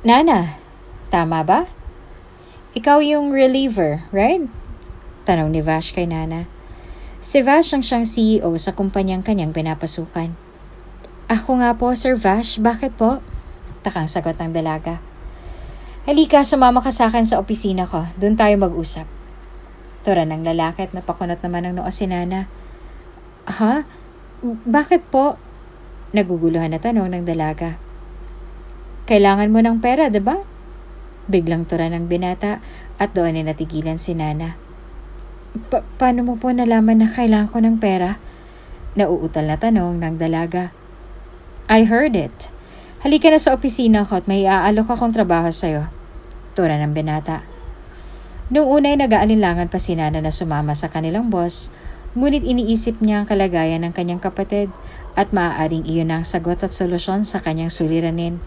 Nana, tama ba? Ikaw yung reliever, right? Tanong ni Vash kay Nana. Si Vash ang siyang CEO sa kumpanyang kanyang pinapasukan. Ako nga po, Sir Vash. Bakit po? Takang sagot ng dalaga. Halika, sumama ka sa akin sa opisina ko. Doon tayo mag-usap. Tura ng lalaki at napakunot naman ng noo si Nana. Ha? Bakit po? Naguguluhan na tanong ng dalaga. Kailangan mo ng pera, diba? Biglang tura ng binata at doon ay natigilan si Nana. Paano mo po nalaman na kailangan ko ng pera? Nauutal na tanong ng dalaga. I heard it. Halika na sa opisina ko at may iaalok akong trabaho sa'yo. Tura ng binata. Noong unay nag-aalinlangan pa si Nana na sumama sa kanilang boss, ngunit iniisip niya ang kalagayan ng kanyang kapatid at maaaring iyon ang sagot at solusyon sa kanyang suliranin.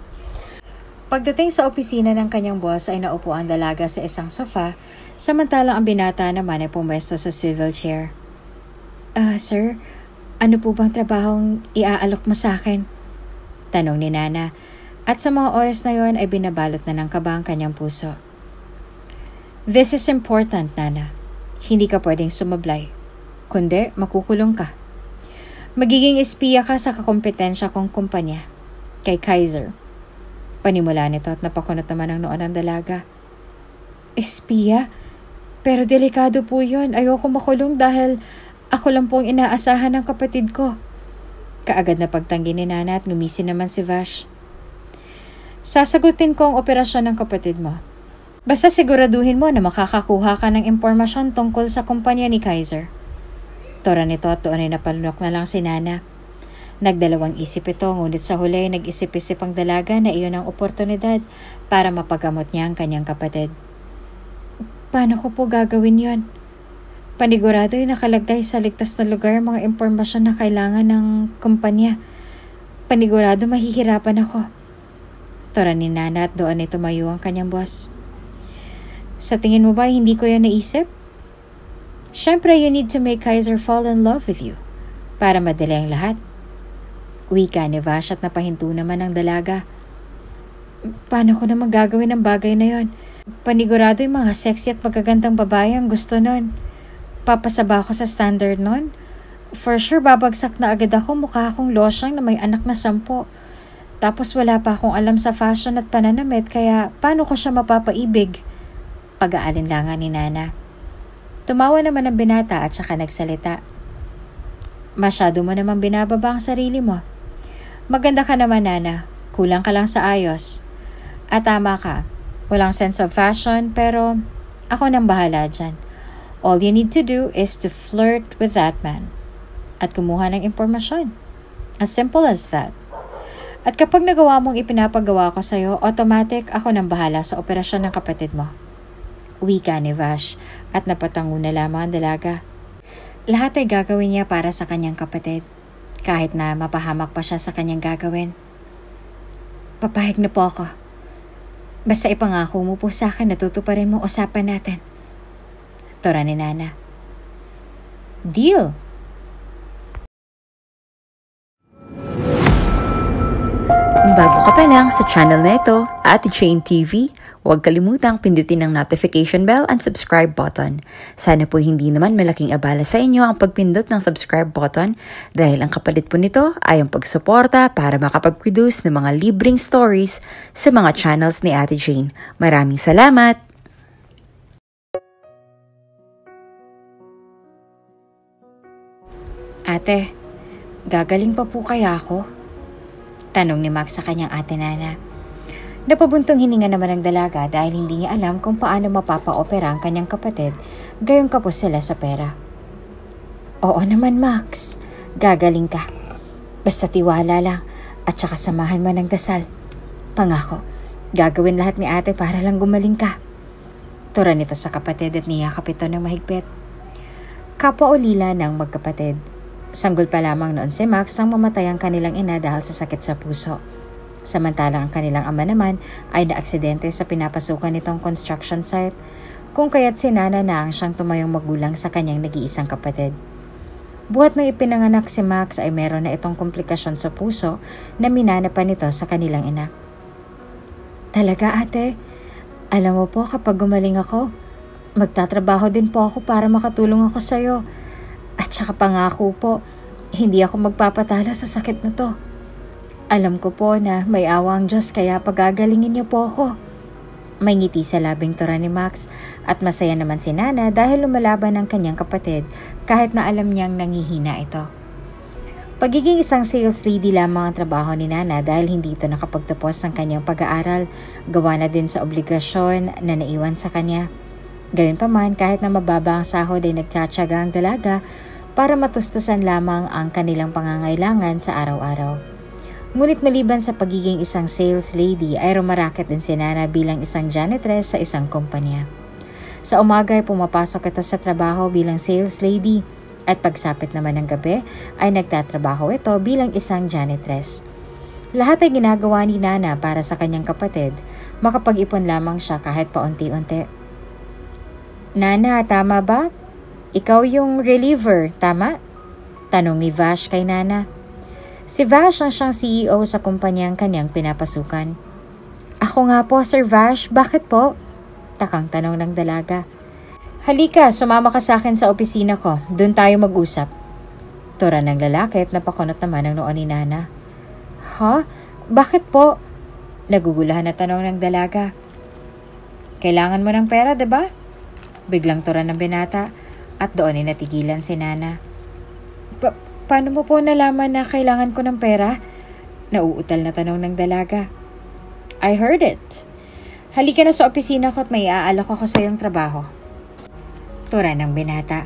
Pagdating sa opisina ng kanyang boss ay naupo ang dalaga sa isang sofa, samantalang ang binata naman ay pumesto sa swivel chair. Sir, ano po bang trabahong iaalok mo sa akin? Tanong ni Nana, at sa mga oras na yon ay binabalot na ng kaba ang kanyang puso. This is important, Nana. Hindi ka pwedeng sumablay. Kundi, makukulong ka. Magiging espiya ka sa kakompetensya kong kumpanya, kay Kaiser. Panimula nito at napakunot naman ang noo ng dalaga. Espiya? Pero delikado po yun. Ayoko makulong dahil ako lang po ang inaasahan ng kapatid ko. Kaagad na pagtanggi ni Nana at ngumisi naman si Vash. Sasagutin ko ang operasyon ng kapatid mo. Basta siguraduhin mo na makakakuha ka ng impormasyon tungkol sa kumpanya ni Kaiser. Tora nito at doon ay napalunok na lang si Nana. Nagdalawang isip ito, ngunit sa huli nag-isip-isip ang dalaga na iyon ang oportunidad para mapagamot niya ang kanyang kapatid. Paano ko po gagawin yon? Panigurado ay nakalagay sa ligtas na lugar ang mga impormasyon na kailangan ng kumpanya. Panigurado mahihirapan ako. Tora ni Nana at doon ay tumayo ang kanyang boss. Sa tingin mo ba hindi ko yan naisip? Siyempre, you need to make Kaiser fall in love with you para madali ang lahat. Wika ni Vash at napahinto naman ang dalaga. Paano ko naman gagawin ang bagay na yon? Panigurado yung mga sexy at magagandang babae ang gusto nun. Papasaba ako sa standard nun. For sure, babagsak na agad ako, mukha akong losyang na may anak na 10. Tapos wala pa akong alam sa fashion at pananamit, kaya paano ko siya mapapaibig? Pag-aalinlangan ni Nana. Tumawa naman ang binata at saka nagsalita. Masyado mo naman binababa ang sarili mo. Maganda ka naman, Nana. Kulang ka lang sa ayos. At tama ka. Walang sense of fashion, pero ako nang bahala dyan. All you need to do is to flirt with that man. At kumuha ng impormasyon. As simple as that. At kapag nagawa mong ipinapagawa ko sa'yo, automatic ako nang bahala sa operasyon ng kapatid mo. Wika ni Vash at napatango na lamang ang dalaga. Lahat ay gagawin niya para sa kanyang kapatid, kahit na mapahamak pa siya sa kanyang gagawin. Papahig na po ako. Basta ipangako mo po sa akin na tutuparin mo usapan natin. Tora ni Nana. Deal! Kung bago ka pa lang sa channel na ito, Ate Jane TV, huwag kalimutang pindutin ang notification bell and subscribe button. Sana po hindi naman malaking abala sa inyo ang pagpindot ng subscribe button dahil ang kapalit po nito ay ang pagsuporta para makapag-produce ng mga libreng stories sa mga channels ni Ate Jane. Maraming salamat! Ate, gagaling pa po kaya ako? Tanong ni Max sa kanyang ate Nana. Napabuntong hininga naman ang dalaga dahil hindi niya alam kung paano mapapa-opera ang kanyang kapatid, gayong kapos sila sa pera. Oo naman, Max. Gagaling ka. Basta tiwala lang at saka samahan mo ng dasal. Pangako, gagawin lahat ni ate para lang gumaling ka. Tura nito sa kapatid at niyakap ito ng mahigpit. Kapwa ulila ng magkapatid. Sanggol pa lamang noon si Max nang mamatay ang kanilang ina dahil sa sakit sa puso. Samantalang ang kanilang ama naman ay naaksidente sa pinapasukan nitong construction site, kung kaya't si Nana na ang siyang tumayong magulang sa kanyang nag-iisang kapatid. Buhat na ipinanganak si Max ay meron na itong komplikasyon sa puso na minana pa nito sa kanilang ina. Talaga ate? Alam mo po kapag gumaling ako, magtatrabaho din po ako para makatulong ako sa'yo. At saka pangako po, hindi ako magpapatalo sa sakit na to. Alam ko po na may awa ang Diyos kaya pagagalingin niyo po ako. May ngiti sa labing tura ni Max at masaya naman si Nana dahil lumalaban ang kanyang kapatid kahit na alam niyang nangihina ito. Pagiging isang sales lady lamang ang trabaho ni Nana dahil hindi ito nakapagtapos ng kanyang pag-aaral, gawa na din sa obligasyon na naiwan sa kanya. Gayunpaman, kahit na mababa ang sahod ay nagtsatsaga ang dalaga para matustusan lamang ang kanilang pangangailangan sa araw-araw. Ngunit maliban sa pagiging isang sales lady ay rumaraket din si Nana bilang isang janitress sa isang kumpanya. Sa umaga ay pumapasok ito sa trabaho bilang sales lady at pagsapit naman ng gabi ay nagtatrabaho ito bilang isang janitress. Lahat ay ginagawa ni Nana para sa kanyang kapatid, makapag-ipon lamang siya kahit paunti-unti. Nana, tama ba? Ikaw yung reliever, tama? Tanong ni Vash kay Nana. Si Vash ang siyang CEO sa kumpanyang kanyang pinapasukan. Ako nga po, Sir Vash. Bakit po? Takang tanong ng dalaga. Halika, sumama ka sa akin sa opisina ko. Doon tayo mag-usap. Tura ng lalaki at napakunot naman ang noon ni Nana. Ha? Bakit po? Nagugulahan na tanong ng dalaga. Kailangan mo ng pera, diba? Biglang tura ng binata at doon ay natigilan si Nana. Paano mo po nalaman na kailangan ko ng pera? Nauutal na tanong ng dalaga. I heard it. Halika na sa opisina ko at may aalok ako sa iyong trabaho. Tura ng binata.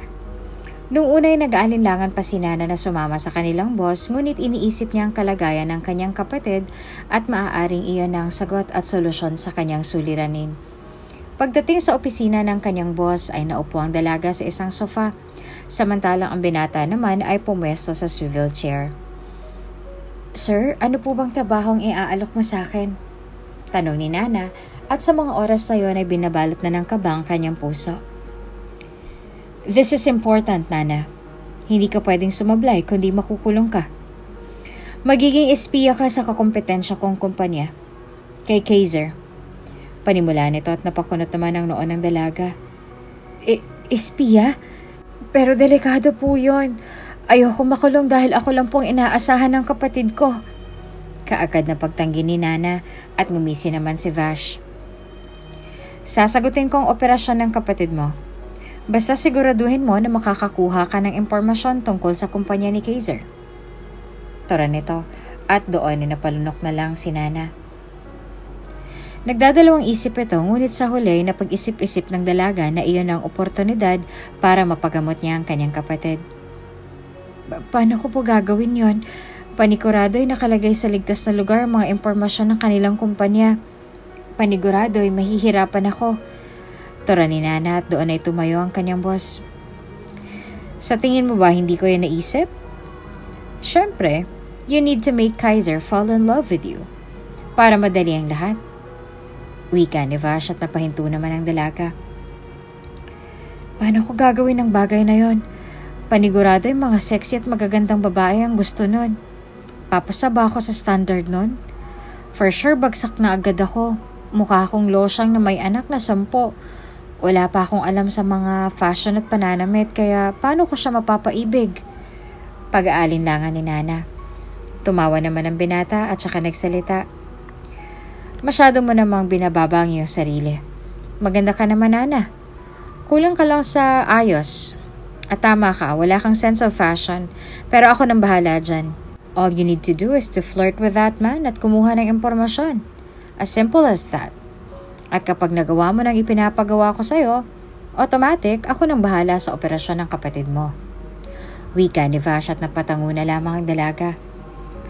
Nung una ay nag-aalinlangan pa si Nana na sumama sa kanilang boss, ngunit iniisip niya ang kalagayan ng kanyang kapatid at maaaring iyon ang sagot at solusyon sa kanyang suliranin. Pagdating sa opisina ng kanyang boss ay naupo ang dalaga sa isang sofa, samantalang ang binata naman ay pumwesto sa swivel chair. Sir, ano po bang trabahong iaalok mo sa akin? Tanong ni Nana at sa mga oras na yun ay binabalot na ng kaba ang kanyang puso. This is important, Nana. Hindi ka pwedeng sumablay kundi makukulong ka. Magiging espiya ka sa kakompetensya kong kumpanya. Kay Kaiser. Panimula nito at napakunot naman ang noon ng dalaga. Espiya? Pero delikado po yun. Ayoko makulong dahil ako lang pong inaasahan ng kapatid ko. Kaagad na pagtanggi ni Nana at ngumisi naman si Vash. Sasagutin ko ang operasyon ng kapatid mo. Basta siguraduhin mo na makakakuha ka ng impormasyon tungkol sa kumpanya ni Kaiser. Tura nito at doon ay napalunok na lang si Nana. Nagdadalawang isip ito ngunit sa huli na pag-isip-isip ng dalaga na iyon ang oportunidad para mapagamot niya ang kanyang kapatid. Paano ko po gagawin yon? Panigurado ay nakalagay sa ligtas na lugar ang mga impormasyon ng kanilang kumpanya. Panigurado ay mahihirapan ako. Tura ni Nana at doon ay tumayo ang kanyang boss. Sa tingin mo ba hindi ko yan naisip? Siyempre, you need to make Kaiser fall in love with you. Para madali ang lahat. Wika ni Vash at napahinto naman ang dalaga. Paano ko gagawin ang bagay na yon? Panigurado yung mga sexy at magagandang babae ang gusto nun. Papasaba ako sa standard nun? For sure bagsak na agad ako. Mukha akong losyang na may anak na 10. Wala pa akong alam sa mga fashion at pananamit kaya paano ko siya mapapaibig? Pag-aalinlangan ni Nana. Tumawa naman ang binata at saka nagsalita. Masyado mo namang binababa ang iyong sarili. Maganda ka naman, Nana. Kulang ka lang sa ayos. At tama ka, wala kang sense of fashion. Pero ako nang bahala dyan. All you need to do is to flirt with that man at kumuha ng impormasyon. As simple as that. At kapag nagawa mo ng ipinapagawa ko sa'yo, automatic ako nang bahala sa operasyon ng kapatid mo. Wika ni Vash at napatango na lamang ang dalaga.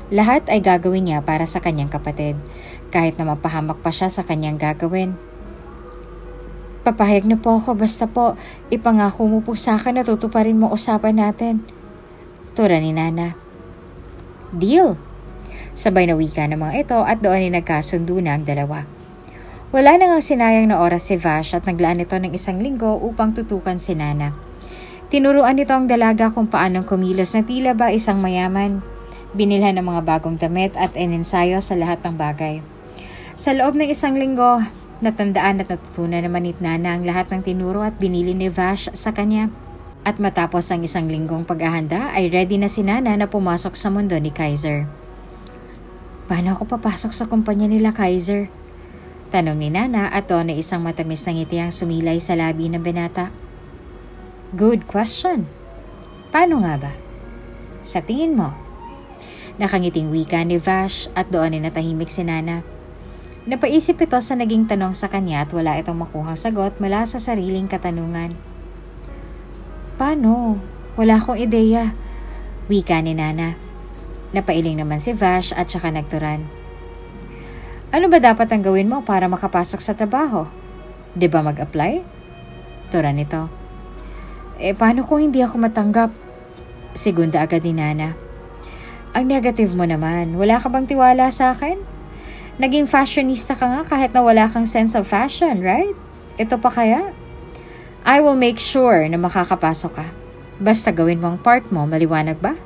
Lahat ay gagawin niya para sa kanyang kapatid, kahit na mapahamak pa siya sa kanyang gagawin. Papahayag na po ako basta po ipangako mo po sa akin na tutuparin mo usapan natin. Tura ni Nana. Deal! Sabay na wika ng mga ito at doon ay nagkasundo na ang dalawa. Wala na ngang sinayang na oras si Vash at naglaan ito ng 1 linggo upang tutukan si Nana. Tinuruan nito ang dalaga kung paanong kumilos na tila ba isang mayaman. Binilhan ng mga bagong damit at inensayo sa lahat ng bagay. Sa loob ng 1 linggo, natandaan at natutunan naman ni Nana ang lahat ng tinuro at binili ni Vash sa kanya. At matapos ang 1 linggong paghahanda ay ready na si Nana na pumasok sa mundo ni Kaiser. Paano ako papasok sa kumpanya nila, Kaiser? Tanong ni Nana at doon ay isang matamis na ngiti ang sumilay sa labi ng binata. Good question. Paano nga ba? Sa tingin mo? Nakangiting wika ni Vash at doon ay natahimik si Nana. Napaisip ito sa naging tanong sa kanya at wala itong makuhang sagot mula sa sariling katanungan. Paano? Wala akong ideya. Wika ni Nana. Napailing naman si Vash at saka nagturan. Ano ba dapat ang gawin mo para makapasok sa trabaho? Di ba mag-apply? Turan nito. Paano kung hindi ako matanggap? Segunda agad ni Nana. Ang negative mo naman, wala ka bang tiwala sa akin? Naging fashionista ka nga kahit na wala kang sense of fashion, right? Ito pa kaya? I will make sure na makakapasok ka. Basta gawin mo ang part mo, maliwanag ba?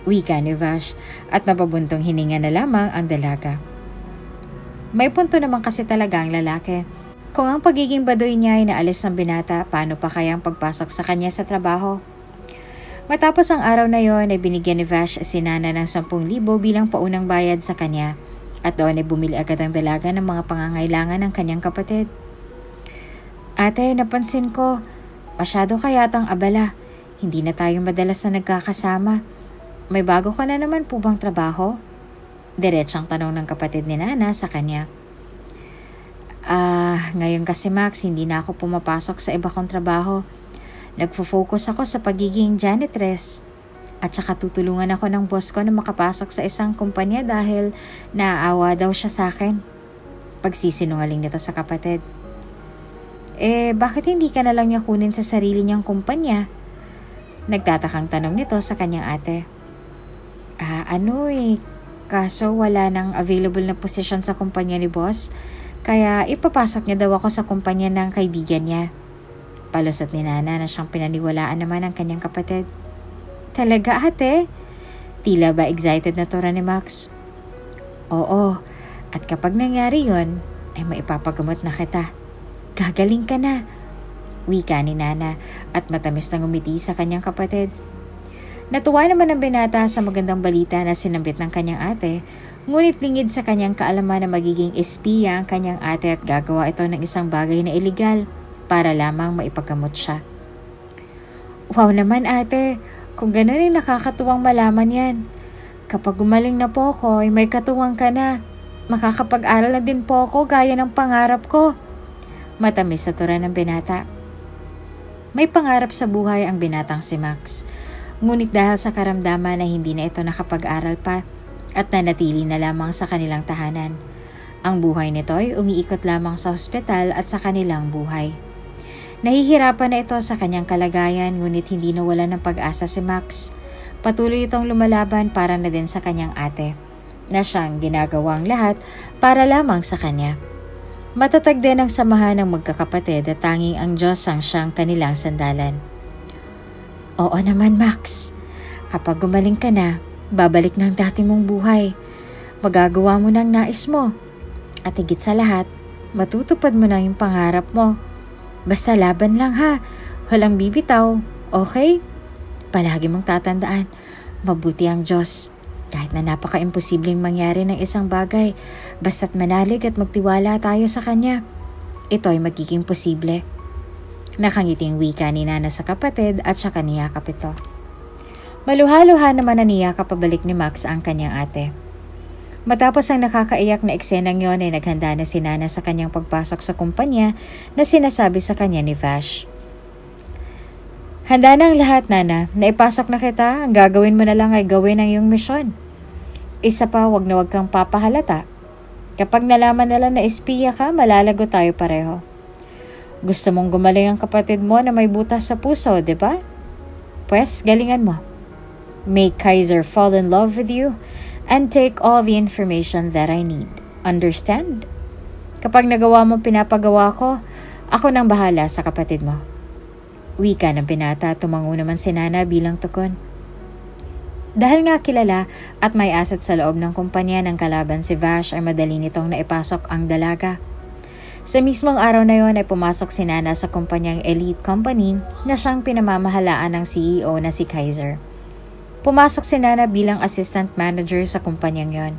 Wika ni Vash at napabuntong hininga na lamang ang dalaga. May punto naman kasi talaga ang lalaki. Kung ang pagiging baduy niya ay naalis ng binata, paano pa kaya ang pagpasok sa kanya sa trabaho? Matapos ang araw na yon ay binigyan ni Vash si Nana ng 10,000 bilang paunang bayad sa kanya. At doon ay bumili agad ang dalaga ng mga pangangailangan ng kanyang kapatid. Ate, napansin ko, masyado ka yatang abala. Hindi na tayo madalas na nagkakasama. May bago ka na naman po bang trabaho? Diretsang tanong ng kapatid ni Nana sa kanya. Ngayon kasi Max, hindi na ako pumapasok sa iba kong trabaho. Nagfo-focus ako sa pagiging janitress. At saka tutulungan ako ng boss ko na makapasok sa isang kumpanya dahil naaawa daw siya sa akin. Pagsisinungaling nito sa kapatid. Bakit hindi ka na lang niya kunin sa sarili niyang kumpanya? Nagtatakang tanong nito sa kanyang ate. Kaso wala nang available na position sa kumpanya ni boss, kaya ipapasok niya daw ako sa kumpanya ng kaibigan niya. Palusot ni Nana na siyang pinaniwalaan naman ng kanyang kapatid. Talaga ate? Tila ba excited na tura ni Max? Oo, at kapag nangyari yon, ay maipapagamot na kita. Gagaling ka na. Wika ni Nana at matamis na ngumiti sa kanyang kapatid. Natuwa naman ang binata sa magandang balita na sinambit ng kanyang ate, ngunit lingid sa kanyang kaalaman na magiging espiya ang kanyang ate at gagawa ito ng isang bagay na iligal para lamang maipagamot siya. Wow naman ate! Kung gano'n ay nakakatuwang malaman yan. Kapag gumaling na po ako, ay may katuwang ka na. Makakapag-aral na din po ako gaya ng pangarap ko. Matamis sa tura ng binata. May pangarap sa buhay ang binatang si Max. Ngunit dahil sa karamdaman na hindi na ito nakapag-aral pa at nanatili na lamang sa kanilang tahanan. Ang buhay nito ay umiikot lamang sa ospital at sa kanilang buhay. Nahihirapan na ito sa kanyang kalagayan ngunit hindi nawala ng pag-asa si Max. Patuloy itong lumalaban para na din sa kanyang ate, na siyang ginagawang lahat para lamang sa kanya. Matatag din ang samahan ng magkakapatid at tanging ang Diyos ang siyang kanilang sandalan. Oo naman Max, kapag gumaling ka na, babalik ng dati mong buhay. Magagawa mo ng nais mo. At higit sa lahat, matutupad mo na yung pangarap mo. Basta laban lang ha, walang bibitaw, okay? Palagi mong tatandaan, mabuti ang Diyos. Kahit na napaka-imposibleng mangyari ng isang bagay, basta't manalig at magtiwala tayo sa Kanya, ito ay magiging posible. Nakangiting wika ni Nana sa kapatid at saka niyakap ito. Maluha-luha naman na niyakap pabalik ni Max ang kanyang ate. Matapos ang nakakaiyak na eksenang yon ay naghanda na si Nana sa kanyang pagpasok sa kumpanya na sinasabi sa kanya ni Vash. Handa na ang lahat, Nana. Naipasok na kita. Ang gagawin mo na lang ay gawin ang iyong misyon. Isa pa, wag na wag kang papahalata. Kapag nalaman nila na espiya ka, malalago tayo pareho. Gusto mong gumaling ang kapatid mo na may butas sa puso, di ba? Pues, galingan mo. Make Kaiser fall in love with you and take all the information that I need. Understand? Kapag nagawa mo pinapagawa ko, ako nang bahala sa kapatid mo. Wika ng binata, tumango naman si Nana bilang tugon. Dahil nga kilala at may asset sa loob ng kumpanya ng kalaban si Vash ay madali nitong naipasok ang dalaga. Sa mismong araw na yon ay pumasok si Nana sa kumpanyang elite company na siyang pinamamahalaan ng CEO na si Kaiser. Pumasok si Nana bilang assistant manager sa kumpanyang yon.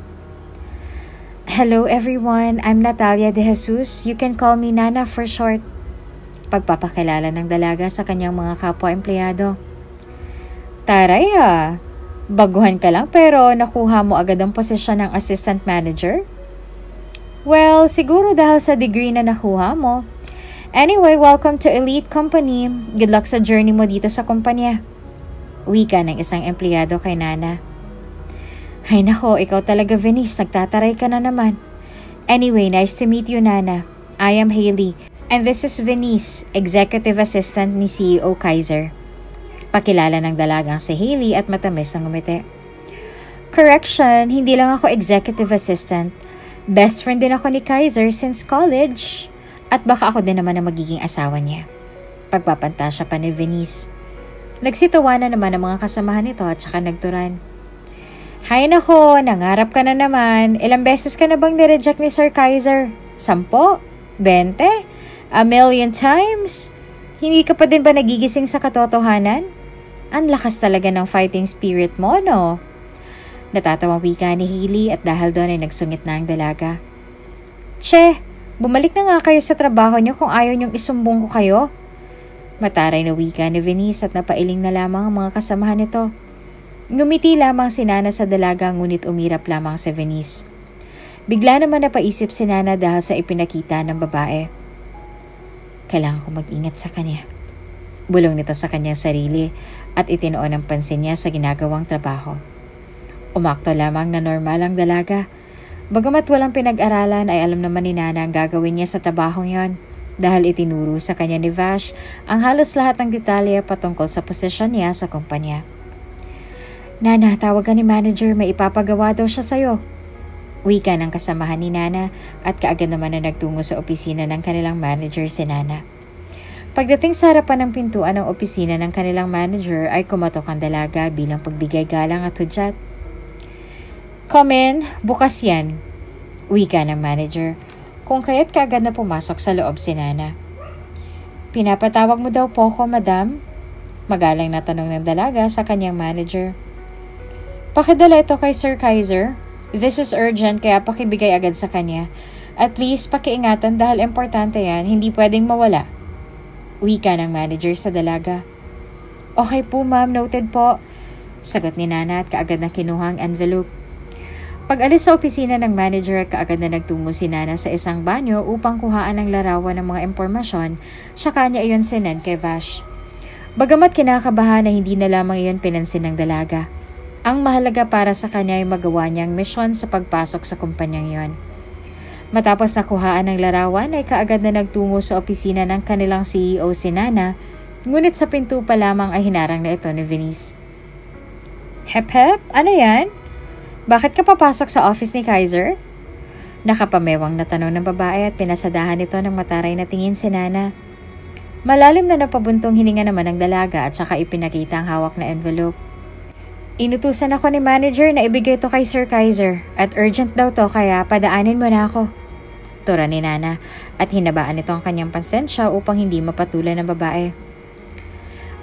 Hello everyone, I'm Natalia De Jesus. You can call me Nana for short. Pagpapakilala ng dalaga sa kanyang mga kapwa-empleyado. Taray ha! Baguhan ka lang pero nakuha mo agad ang posisyon ng assistant manager? Well, siguro dahil sa degree na nakuha mo. Anyway, welcome to Elite Company. Good luck sa journey mo dito sa kumpanya. Wika ng isang empleyado kay Nana. Ay nako, ikaw talaga Venice, nagtataray ka na naman. Anyway, nice to meet you Nana. I am Hailey and this is Venice, executive assistant ni CEO Kaiser. Pakilala ng dalagang si Hailey at matamis ang ngumiti. Correction, hindi lang ako executive assistant. Best friend din ako ni Kaiser since college. At baka ako din naman ang magiging asawa niya. Pagpapantasya pa ni Venice. Nagsitawanan naman ang mga kasamahan nito at saka nagturan. Hay nako, nangarap ka na naman. Ilang beses ka na bang nireject ni Sir Kaiser? 10? 20? A million times? Hindi ka pa din ba nagigising sa katotohanan? Ang lakas talaga ng fighting spirit mo, no? Natatawang wika ni Hailey at dahil doon ay nagsungit na ang dalaga. Che, bumalik na nga kayo sa trabaho niyo kung ayaw niyong isumbong ko kayo. Mataray na wika ni Venice at napailing na lamang ang mga kasamahan nito. Ngumiti lamang si Nana sa dalaga ngunit umirap lamang si Venice. Bigla naman napaisip si Nana dahil sa ipinakita ng babae. Kailangan ko mag-ingat sa kanya. Bulong nito sa kanyang sarili at itinoon ang pansin niya sa ginagawang trabaho. Umakto lamang na normal ang dalaga. Bagamat walang pinag-aralan ay alam naman ni Nana ang gagawin niya sa trabahong yon dahil itinuro sa kanya ni Vash ang halos lahat ng detalye patungkol sa posisyon niya sa kumpanya. Nana, tawagan ni manager, may ipapagawa daw siya sa'yo. Wika ng kasamahan ni Nana at kaagad naman na nagtungo sa opisina ng kanilang manager si Nana. Pagdating sa harapan ng pintuan ng opisina ng kanilang manager ay kumatok ang dalaga bilang pagbigay galang at hudyat. Come in, bukas yan. Wika ng manager, kung kaya't kaagad na pumasok sa loob si Nana. Pinapatawag mo daw po ko, madam? Magalang na tanong ng dalaga sa kanyang manager. Pakidala ito kay Sir Kaiser. This is urgent kaya pakibigay agad sa kanya. At least pakiingatan dahil importante yan, hindi pwedeng mawala. Wika ng manager sa dalaga. Okay po ma'am, noted po. Sagot ni Nana at kaagad na kinuha ang envelope. Pag-alis sa opisina ng manager, kaagad na nagtungo si Nana sa isang banyo upang kuhaan ang larawan ng mga impormasyon, saka niya iyon sinend kay Vash. Bagamat kinakabahan na hindi na lamang iyon pinansin ng dalaga. Ang mahalaga para sa kanya ay magawa niyang misyon sa pagpasok sa kumpanyang yon. Matapos nakuhaan ng larawan ay kaagad na nagtungo sa opisina ng kanilang CEO si Nana, ngunit sa pinto pa lamang ay hinarang na ito ni Venice. Hep hep, ano yan? Bakit ka papasok sa office ni Kaiser? Nakapamewang na tanong ng babae at pinasadahan ito ng mataray na tingin si Nana. Malalim na napabuntong hininga naman ng dalaga at saka ipinakita ang hawak na envelope. Inutusan ako ni manager na ibigay to kay Sir Kaiser at urgent daw to kaya padaanin mo na ako. Tura ni Nana at hinabaan ito ang kanyang pansensya upang hindi mapatulan ng babae.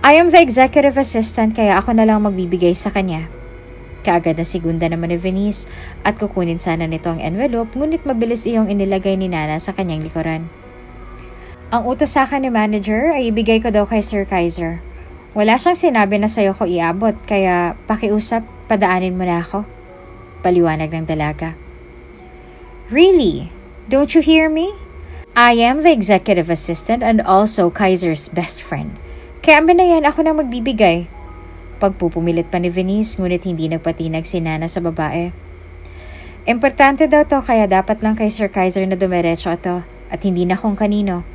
I am the executive assistant kaya ako na lang magbibigay sa kanya. Kaagad na segunda naman ni Venice at kukunin sana nito ang envelope ngunit mabilis iyong inilagay ni Nana sa kanyang likuran. Ang utos sa akin ni manager ay ibigay ko daw kay Sir Kaiser. Wala siyang sinabi na sa'yo ko iabot, kaya pakiusap, padaanin mo na ako. Paliwanag ng dalaga. Really? Don't you hear me? I am the executive assistant and also Kaiser's best friend. Kaya ambinayan ako nang magbibigay. Pagpupumilit pa ni Venice, ngunit hindi nagpatinag si Nana sa babae. Importante daw to, kaya dapat lang kay Sir Kaiser na dumiretso ito at hindi na kung kanino.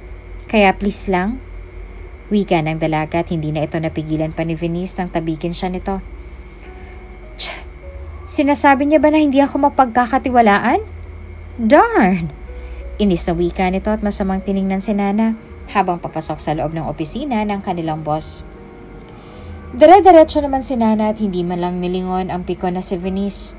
Kaya please lang. Wika ng dalaga at hindi na ito napigilan pa ni Venice nang tabikin siya nito. Sinasabi niya ba na hindi ako mapagkakatiwalaan? Darn! Inis na wika nito at masamang tiningnan si Nana habang papasok sa loob ng opisina ng kanilang boss. Dire-diretso naman si Nana at hindi man lang nilingon ang pikon na si Venice.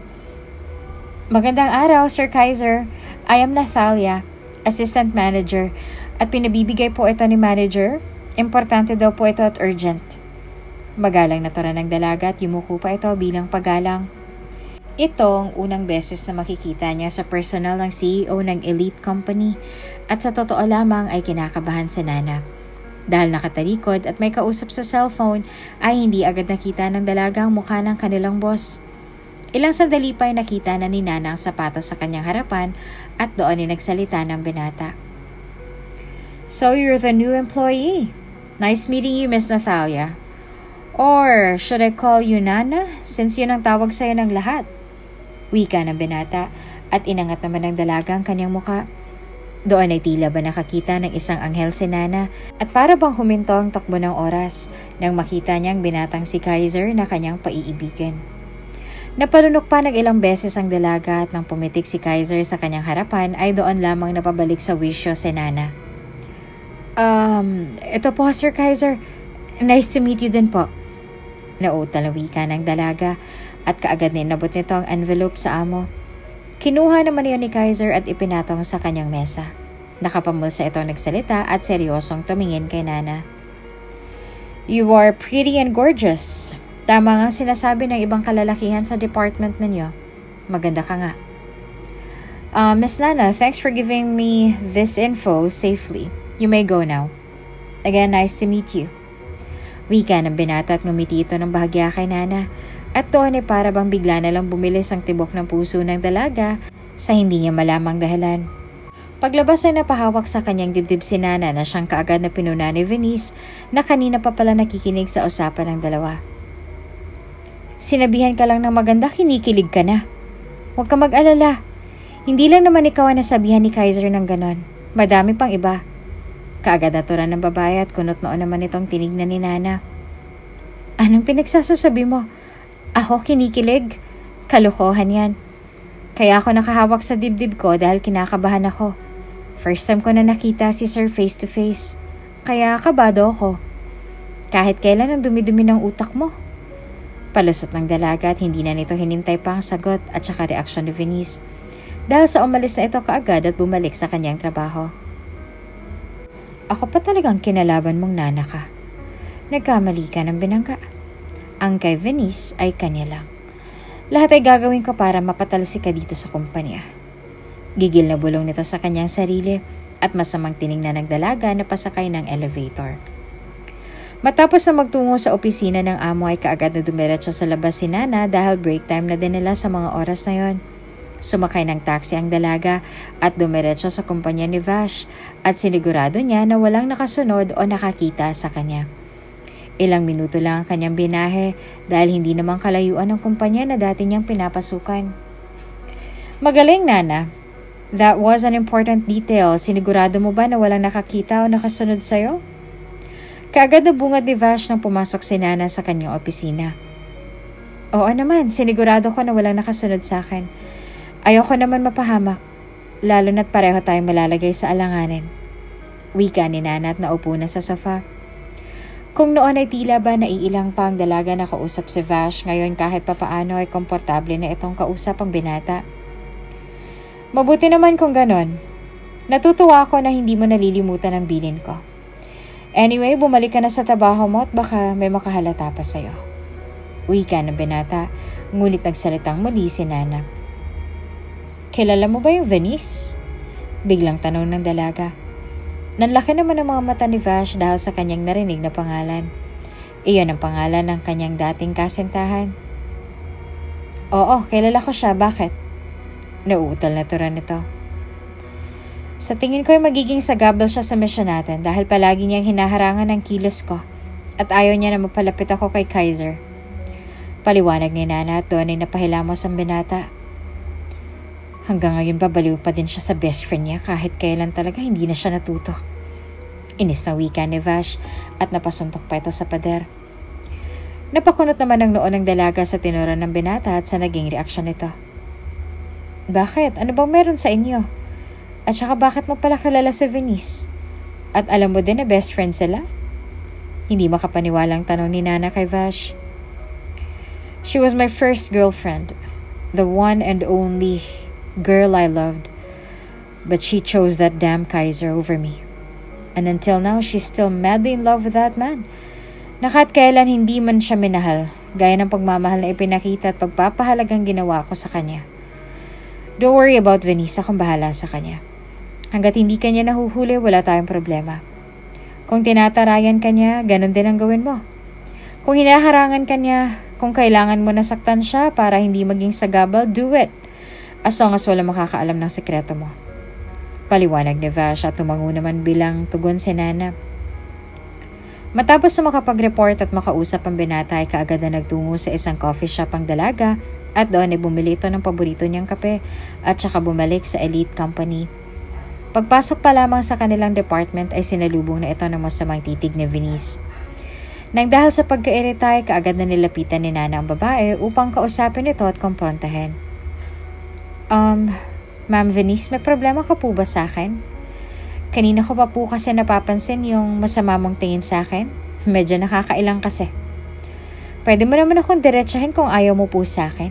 Magandang araw, Sir Kaiser. I am Nathalia, Assistant Manager, at pinabibigay po ito ni Manager. Importante daw po ito at urgent. Magalang na tura ng dalaga at yumuko pa ito bilang paggalang. Ito ang unang beses na makikita niya sa personal ng CEO ng elite company at sa totoo lamang ay kinakabahan si Nana. Dahil nakatalikod at may kausap sa cellphone ay hindi agad nakita ng dalaga ang mukha ng kanilang boss. Ilang sandali pa ay nakita na ni Nana ang sapatos sa kanyang harapan at doon ay nagsalita ng binata. So you're the new employee. Nice meeting you, Miss Nathalia. Or should I call you Nana since yun ang tawag sa'yo ng lahat? Wika ng binata at inangat naman ng dalaga ang kanyang mukha. Doon ay tila ba nakakita ng isang anghel si Nana at para bang huminto ang takbo ng oras nang makita niyang binatang si Kaiser na kanyang paiibigin. Napalunok pa ng ilang beses ang dalaga at nang pumitik si Kaiser sa kanyang harapan ay doon lamang napabalik sa wisyo si Nana. Ito po Sir Kaiser. Nice to meet you din po. Nautal na wika ng dalaga at kaagad na inabot nito ang envelope sa amo. Kinuha naman niya ni Kaiser at ipinatong sa kanyang mesa. Nakapamulsa ito nagsalita at seryosong tumingin kay Nana. You are pretty and gorgeous. Tama nga sinasabi ng ibang kalalakihan sa department ninyo. Maganda ka nga. Miss Nana, thanks for giving me this info safely. You may go now. Again, nice to meet you. Wika ng binata at ngumiti ito ng bahagya kay Nana. At doon ay para bang bigla na lang bumilis ang tibok ng puso ng dalaga sa hindi niya malamang dahilan. Paglabas ay napahawak sa kanyang dibdib si Nana na siyang kaagad na pinuna ni Venice na kanina pa pala nakikinig sa usapan ng dalawa. Sinabihan ka lang ng maganda, kinikilig ka na. Huwag ka mag-alala. Hindi lang naman ikaw ang nasabihan ni Kaiser ng ganon. Madami pang iba. Kaagad naturan ng babae at kunot noon naman itong tinignan ni Nana. Anong pinagsasasabi mo? Ako kinikilig? Kalokohan yan. Kaya ako nakahawak sa dibdib ko dahil kinakabahan ako. First time ko na nakita si Sir face to face. Kaya kabado ako. Kahit kailan ang dumi-dumi ng utak mo. Palusot ng dalaga at hindi na nito hinintay pa ang sagot at saka reaksyon ni Venice. Dahil sa umalis na ito kaagad at bumalik sa kanyang trabaho. Ako pa talagang kinalaban mong Nana ka. Nagkamali ka ng binangga. Ang kay Venice ay kanya lang. Lahat ay gagawin ko para mapatalsik ka dito sa kumpanya. Gigil na bulong nito sa kanyang sarili at masamang tiningnan ng dalaga na pasakay ng elevator. Matapos na magtungo sa opisina ng amo ay kaagad na dumiretso sa labas si Nana dahil break time na din nila sa mga oras na yon. Sumakay ng taxi ang dalaga at dumiretso sa kumpanya ni Vash at sinigurado niya na walang nakasunod o nakakita sa kanya. Ilang minuto lang ang kanyang binahe dahil hindi naman kalayuan ng kumpanya na dati niyang pinapasukan. Magaling, Nana. That was an important detail. Sinigurado mo ba na walang nakakita o nakasunod sa'yo? Kaagad na bungad ni Vash nang pumasok si Nana sa kanyang opisina. Oo naman, sinigurado ko na walang nakasunod sa akin. Ayoko naman mapahamak, lalo na't pareho tayong malalagay sa alanganin. Wika ni Nana at naupo na sa sofa. Kung noon ay tila ba naiilang pa ang dalaga na kausap si Vash, ngayon kahit papaano ay komportable na itong kausap ang binata. Mabuti naman kung ganon. Natutuwa ako na hindi mo nalilimutan ang bilin ko. Anyway, bumalik ka na sa trabaho mo at baka may makahalata pa sa'yo. Wika ng binata, ngunit nagsalitang muli si Nana. Kilala mo ba yung Venice? Biglang tanong ng dalaga. Nanlaki naman ang mga mata ni Vash dahil sa kanyang narinig na pangalan. Iyon ang pangalan ng kanyang dating kasintahan. Oo, kilala ko siya. Bakit? Nauutal na tura nito. Sa tingin ko ay magiging sagabal siya sa misyon natin dahil palagi niyang hinaharangan ang kilos ko at ayaw niya na mapalapit ako kay Kaiser. Paliwanag ni Nana at doon ay napahilamos ang binata. Hanggang ngayon babaliw pa din siya sa best friend niya kahit kailan talaga hindi na siya natuto. Inis na wika ni Vash at napasuntok pa ito sa pader. Napakunot naman ang noon ng dalaga sa tinura ng binata at sa naging reaksyon nito. Bakit? Ano bang meron sa inyo? At saka bakit mo pala kilala si Venice? At alam mo din na best friend sila? Hindi makapaniwalang tanong ni Nana kay Vash. She was my first girlfriend, the one and only girl I loved. But she chose that damn Kaiser over me. And until now, she's still madly in love with that man. Nakat kailan hindi man siya minahal, gaya ng pagmamahal na ipinakita at pagpapahalagang ginawa ko sa kanya. Don't worry about Vanessa, kung bahala sa kanya. Hanggat hindi kanya nahuhuli, wala tayong problema. Kung tinatarayan ka niya, ganun din ang gawin mo. Kung hinaharangan ka niya, kung kailangan mo nasaktan siya para hindi maging sagabal, do it. As long as wala makakaalam ng sekreto mo. Paliwanag ni Vash at tumango naman bilang tugon si Nana. Matapos na makapag-report at makausap ang binata ay kaagad na nagtungo sa isang coffee shop ang dalaga at doon ay bumili ito ng paborito niyang kape at saka bumalik sa Elite Company. Pagpasok pa lamang sa kanilang department ay sinalubong na ito ng masamang titig ni Venice. Nang dahil sa pagkairita ay kaagad na nilapitan ni Nana ang babae upang kausapin ito at kumprontahin. Ma'am Venice, may problema ka po ba sa akin? Kanina ko pa po kasi napapansin yung masama mong tingin sa akin. Medyo nakakailang kasi. Pwede mo naman akong diretsahin kung ayaw mo po sa akin.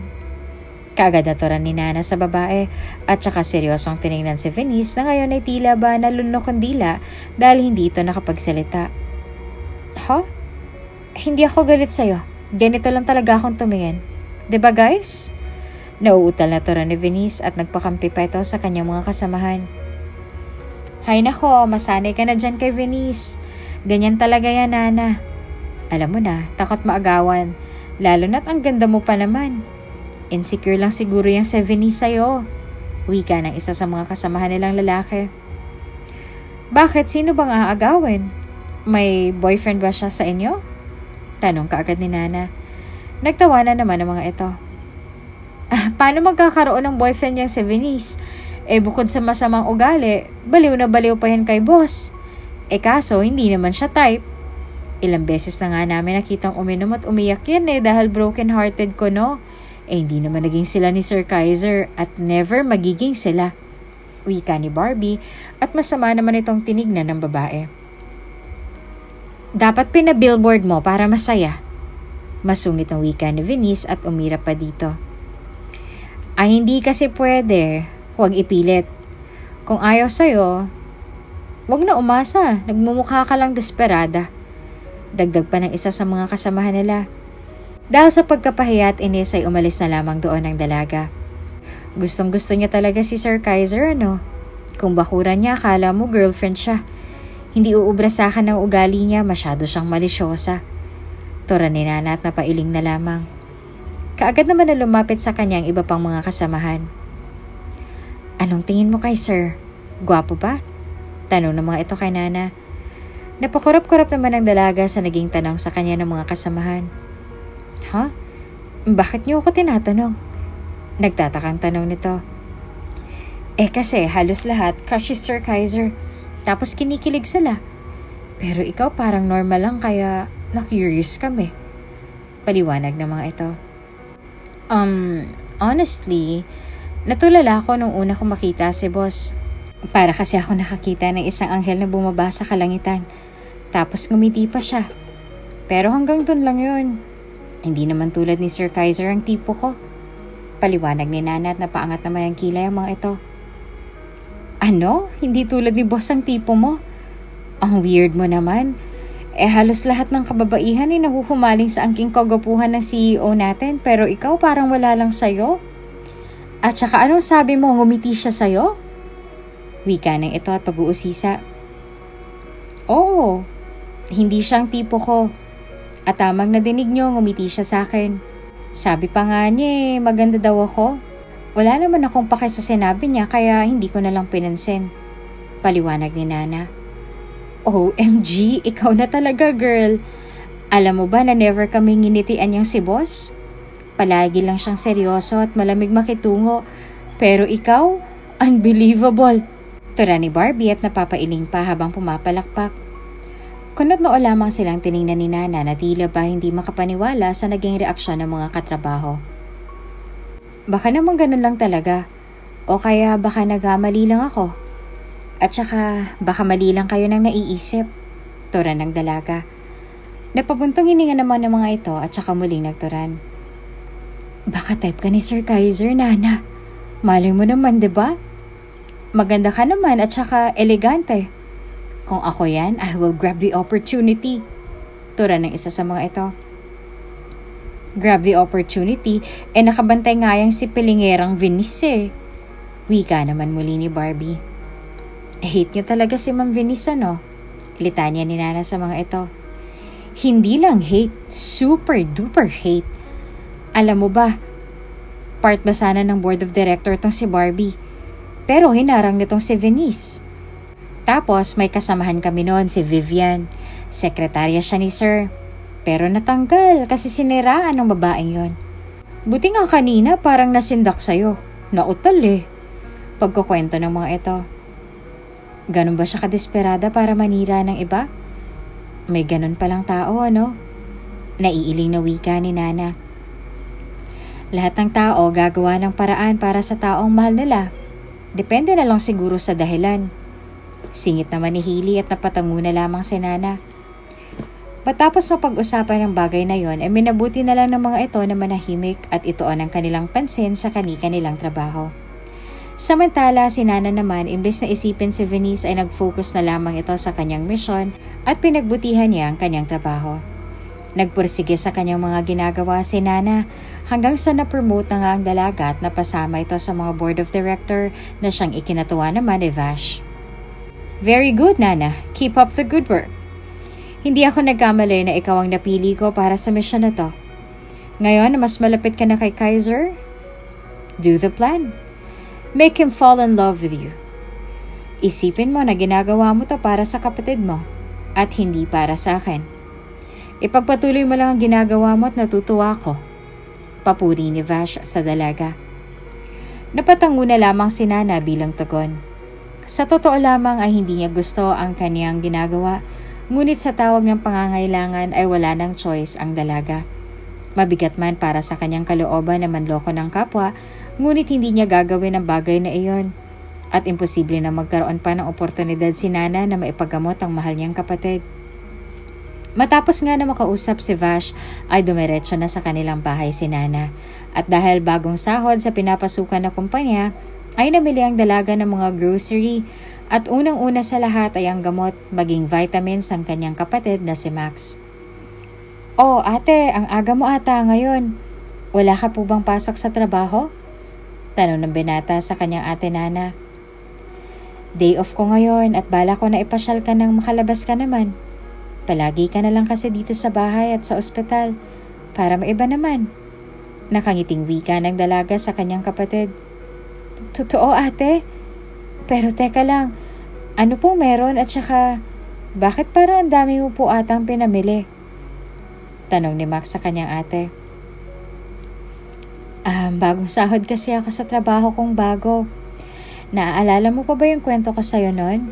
Kaagad naturan ni Nana sa babae at saka seryosong tinignan si Venice na ngayon ay tila ba nalunok ang dila dahil hindi ito nakapagsalita. Ha? Hindi ako galit sa'yo. Ganito lang talaga akong tumingin. Diba guys? Nauutal na turan ni Venice at nagpakampi pa ito sa kanyang mga kasamahan. Hay nako, masanay ka na dyan kay Venice. Ganyan talaga yan, Nana. Alam mo na, takot maagawan. Lalo na't ang ganda mo pa naman. Insecure lang siguro yung si Venice sa'yo. Wika ng isa sa mga kasamahan nilang lalaki. Bakit? Sino bang aagawin? May boyfriend ba siya sa inyo? Tanong kaagad ni Nana. Nagtawanan naman ang mga ito. Paano magkakaroon ng boyfriend niyang si Venice? Bukod sa masamang ugali, baliw na baliw pa yan kay boss. Kaso, hindi naman siya type. Ilang beses na nga namin nakitang uminom at umiyak yan dahil broken hearted ko, no? Hindi naman naging sila ni Sir Kaiser at never magiging sila. Wika ni Barbie at masama naman itong tinignan ng babae. Dapat pinabillboard mo para masaya. Masungit ang wika ni Venice at umira pa dito. Ay hindi kasi pwede. Huwag ipilit. Kung ayaw sa'yo, huwag na umasa. Nagmumukha ka lang desperada. Dagdag pa ng isa sa mga kasamahan nila. Dahil sa pagkapahiya at inis ay umalis na lamang doon ang dalaga. Gustong gusto niya talaga si Sir Kaiser, ano? Kung bakuran niya, akala mo girlfriend siya. Hindi uubra sa akin ng ugali niya, masyado siyang malisyosa. Tura ni Nana at napailing na lamang. Kaagad naman na lumapit sa kanyang iba pang mga kasamahan. Anong tingin mo kay Sir? Gwapo ba? Tanong ng mga ito kay Nana. Napakurap-kurap naman ang dalaga sa naging tanong sa kanya ng mga kasamahan. Ha? Bakit niyo ako tinatanong? Nagtatakang tanong nito. Kasi halos lahat crush si Sir Kaiser. Tapos kinikilig sila. Pero ikaw parang normal lang kaya na-curious kami. Paliwanag ng mga ito. Honestly, natulala ako nung una ko makita si boss. Para kasi ako nakakita ng isang anghel na bumaba sa kalangitan. Tapos ngumiti pa siya. Pero hanggang dun lang yun. Hindi naman tulad ni Sir Kaiser ang tipo ko. Paliwanag ni Nana at napaangat naman ang kilay ang mga ito. Ano? Hindi tulad ni boss ang tipo mo? Ang weird mo naman. Halos lahat ng kababaihan ay nahuhumaling sa angking kagapuhan ng CEO natin pero ikaw parang wala lang sa'yo. At saka anong sabi mo, ngumiti siya sa'yo? Wika ng ito at pag-uusisa. Oo, hindi siyang tipo ko. At tamang nadinig niyo, ngumiti siya sa akin. Sabi pa nga niya maganda daw ako. Wala naman akong pake sa sinabi niya kaya hindi ko na lang pinansin. Paliwanag ni Nana. OMG, ikaw na talaga girl. Alam mo ba na never kami nginitian niyang si boss? Palagi lang siyang seryoso at malamig makitungo. Pero ikaw, unbelievable. Tura ni Barbie at napapailing pa habang pumapalakpak. Kunot noo lamang silang tiningnan ni Nana na tila ba hindi makapaniwala sa naging reaksyon ng mga katrabaho. Baka naman ganun lang talaga. O kaya baka nagkamali lang ako. At saka baka mali lang kayo nang naiisip. Tura ng dalaga. Napabuntong hininga naman ng mga ito at saka muling nagturan. Baka type ka ni Sir Kaiser, Nana. Malay mo naman, 'di ba? Maganda ka naman at saka elegante. Kung ako yan, I will grab the opportunity. Tura ng isa sa mga ito. Grab the opportunity, nakabantay nga yang si Pilingerang Venice. Wika naman muli ni Barbie. Hate niyo talaga si Ma'am Venice, no? Litanya ni Nana sa mga ito. Hindi lang hate, super duper hate. Alam mo ba, part ba sana ng board of director tong si Barbie? Pero hinarang nitong si Venice. Tapos may kasamahan kami noon si Vivian. Sekretarya siya ni Sir. Pero natanggal kasi siniraan ng babaeng yon. Buti nga kanina parang nasindak sa'yo. Nautal eh. Pagkukwento ng mga ito. Ganun ba siya kadesperada para manira ng iba? May ganun palang tao, ano? Naiiling na wika ni Nana. Lahat ng tao gagawa ng paraan para sa taong mahal nila. Depende na lang siguro sa dahilan. Singit naman ni Hailey at napatango na lamang si Nana. Matapos sa pag-usapan ng bagay na yon, minabuti na lang ng mga ito na manahimik at ituon ang kanilang pansin sa kanilang trabaho. Samantala, si Nana naman, imbes na isipin si Venice ay nag-focus na lamang ito sa kanyang misyon at pinagbutihan niya ang kanyang trabaho. Nagpursige sa kanyang mga ginagawa si Nana hanggang sa na-promote na nga ang dalaga at napasama ito sa mga board of director na siyang ikinatuwa naman ni Vash. Very good, Nana. Keep up the good work. Hindi ako nagkamali na ikaw ang napili ko para sa mission na to. Ngayon na mas malapit ka na kay Kaiser, do the plan. Make him fall in love with you. Isipin mo na ginagawa mo to para sa kapatid mo at hindi para sa akin. Ipagpatuloy mo lang ang ginagawa mo at natutuwa ko. Papuri ni Vash sa dalaga. Napatango na lamang si Nana bilang tugon. Sa totoo lamang ay hindi niya gusto ang kaniyang ginagawa, ngunit sa tawag ng pangangailangan ay wala ng choice ang dalaga. Mabigat man para sa kanyang kalooban na manloko ng kapwa, ngunit hindi niya gagawin ang bagay na iyon. At imposible na magkaroon pa ng oportunidad si Nana na maipagamot ang mahal niyang kapatid. Matapos nga na makausap si Vash ay dumiretso na sa kanilang bahay si Nana. At dahil bagong sahod sa pinapasukan na kumpanya, ay namili ang dalaga ng mga grocery at unang-una sa lahat ay ang gamot maging vitamins ng kanyang kapatid na si Max. Oh ate, ang aga mo ata ngayon. Wala ka po bang pasok sa trabaho? Tanong ng binata sa kanyang ate Nana. Day off ko ngayon at bala ko na ipasyal ka nang makalabas ka naman. Palagi ka na lang kasi dito sa bahay at sa ospital para maiba naman. Nakangiting wika ng dalaga sa kanyang kapatid. Totoo ate? Pero teka lang, ano pong meron at saka bakit parang ang dami mo po atang pinamili? Tanong ni Max sa kanyang ate. Bagong sahod kasi ako sa trabaho kong bago. Naaalala mo pa ba yung kwento ko sa'yo noon?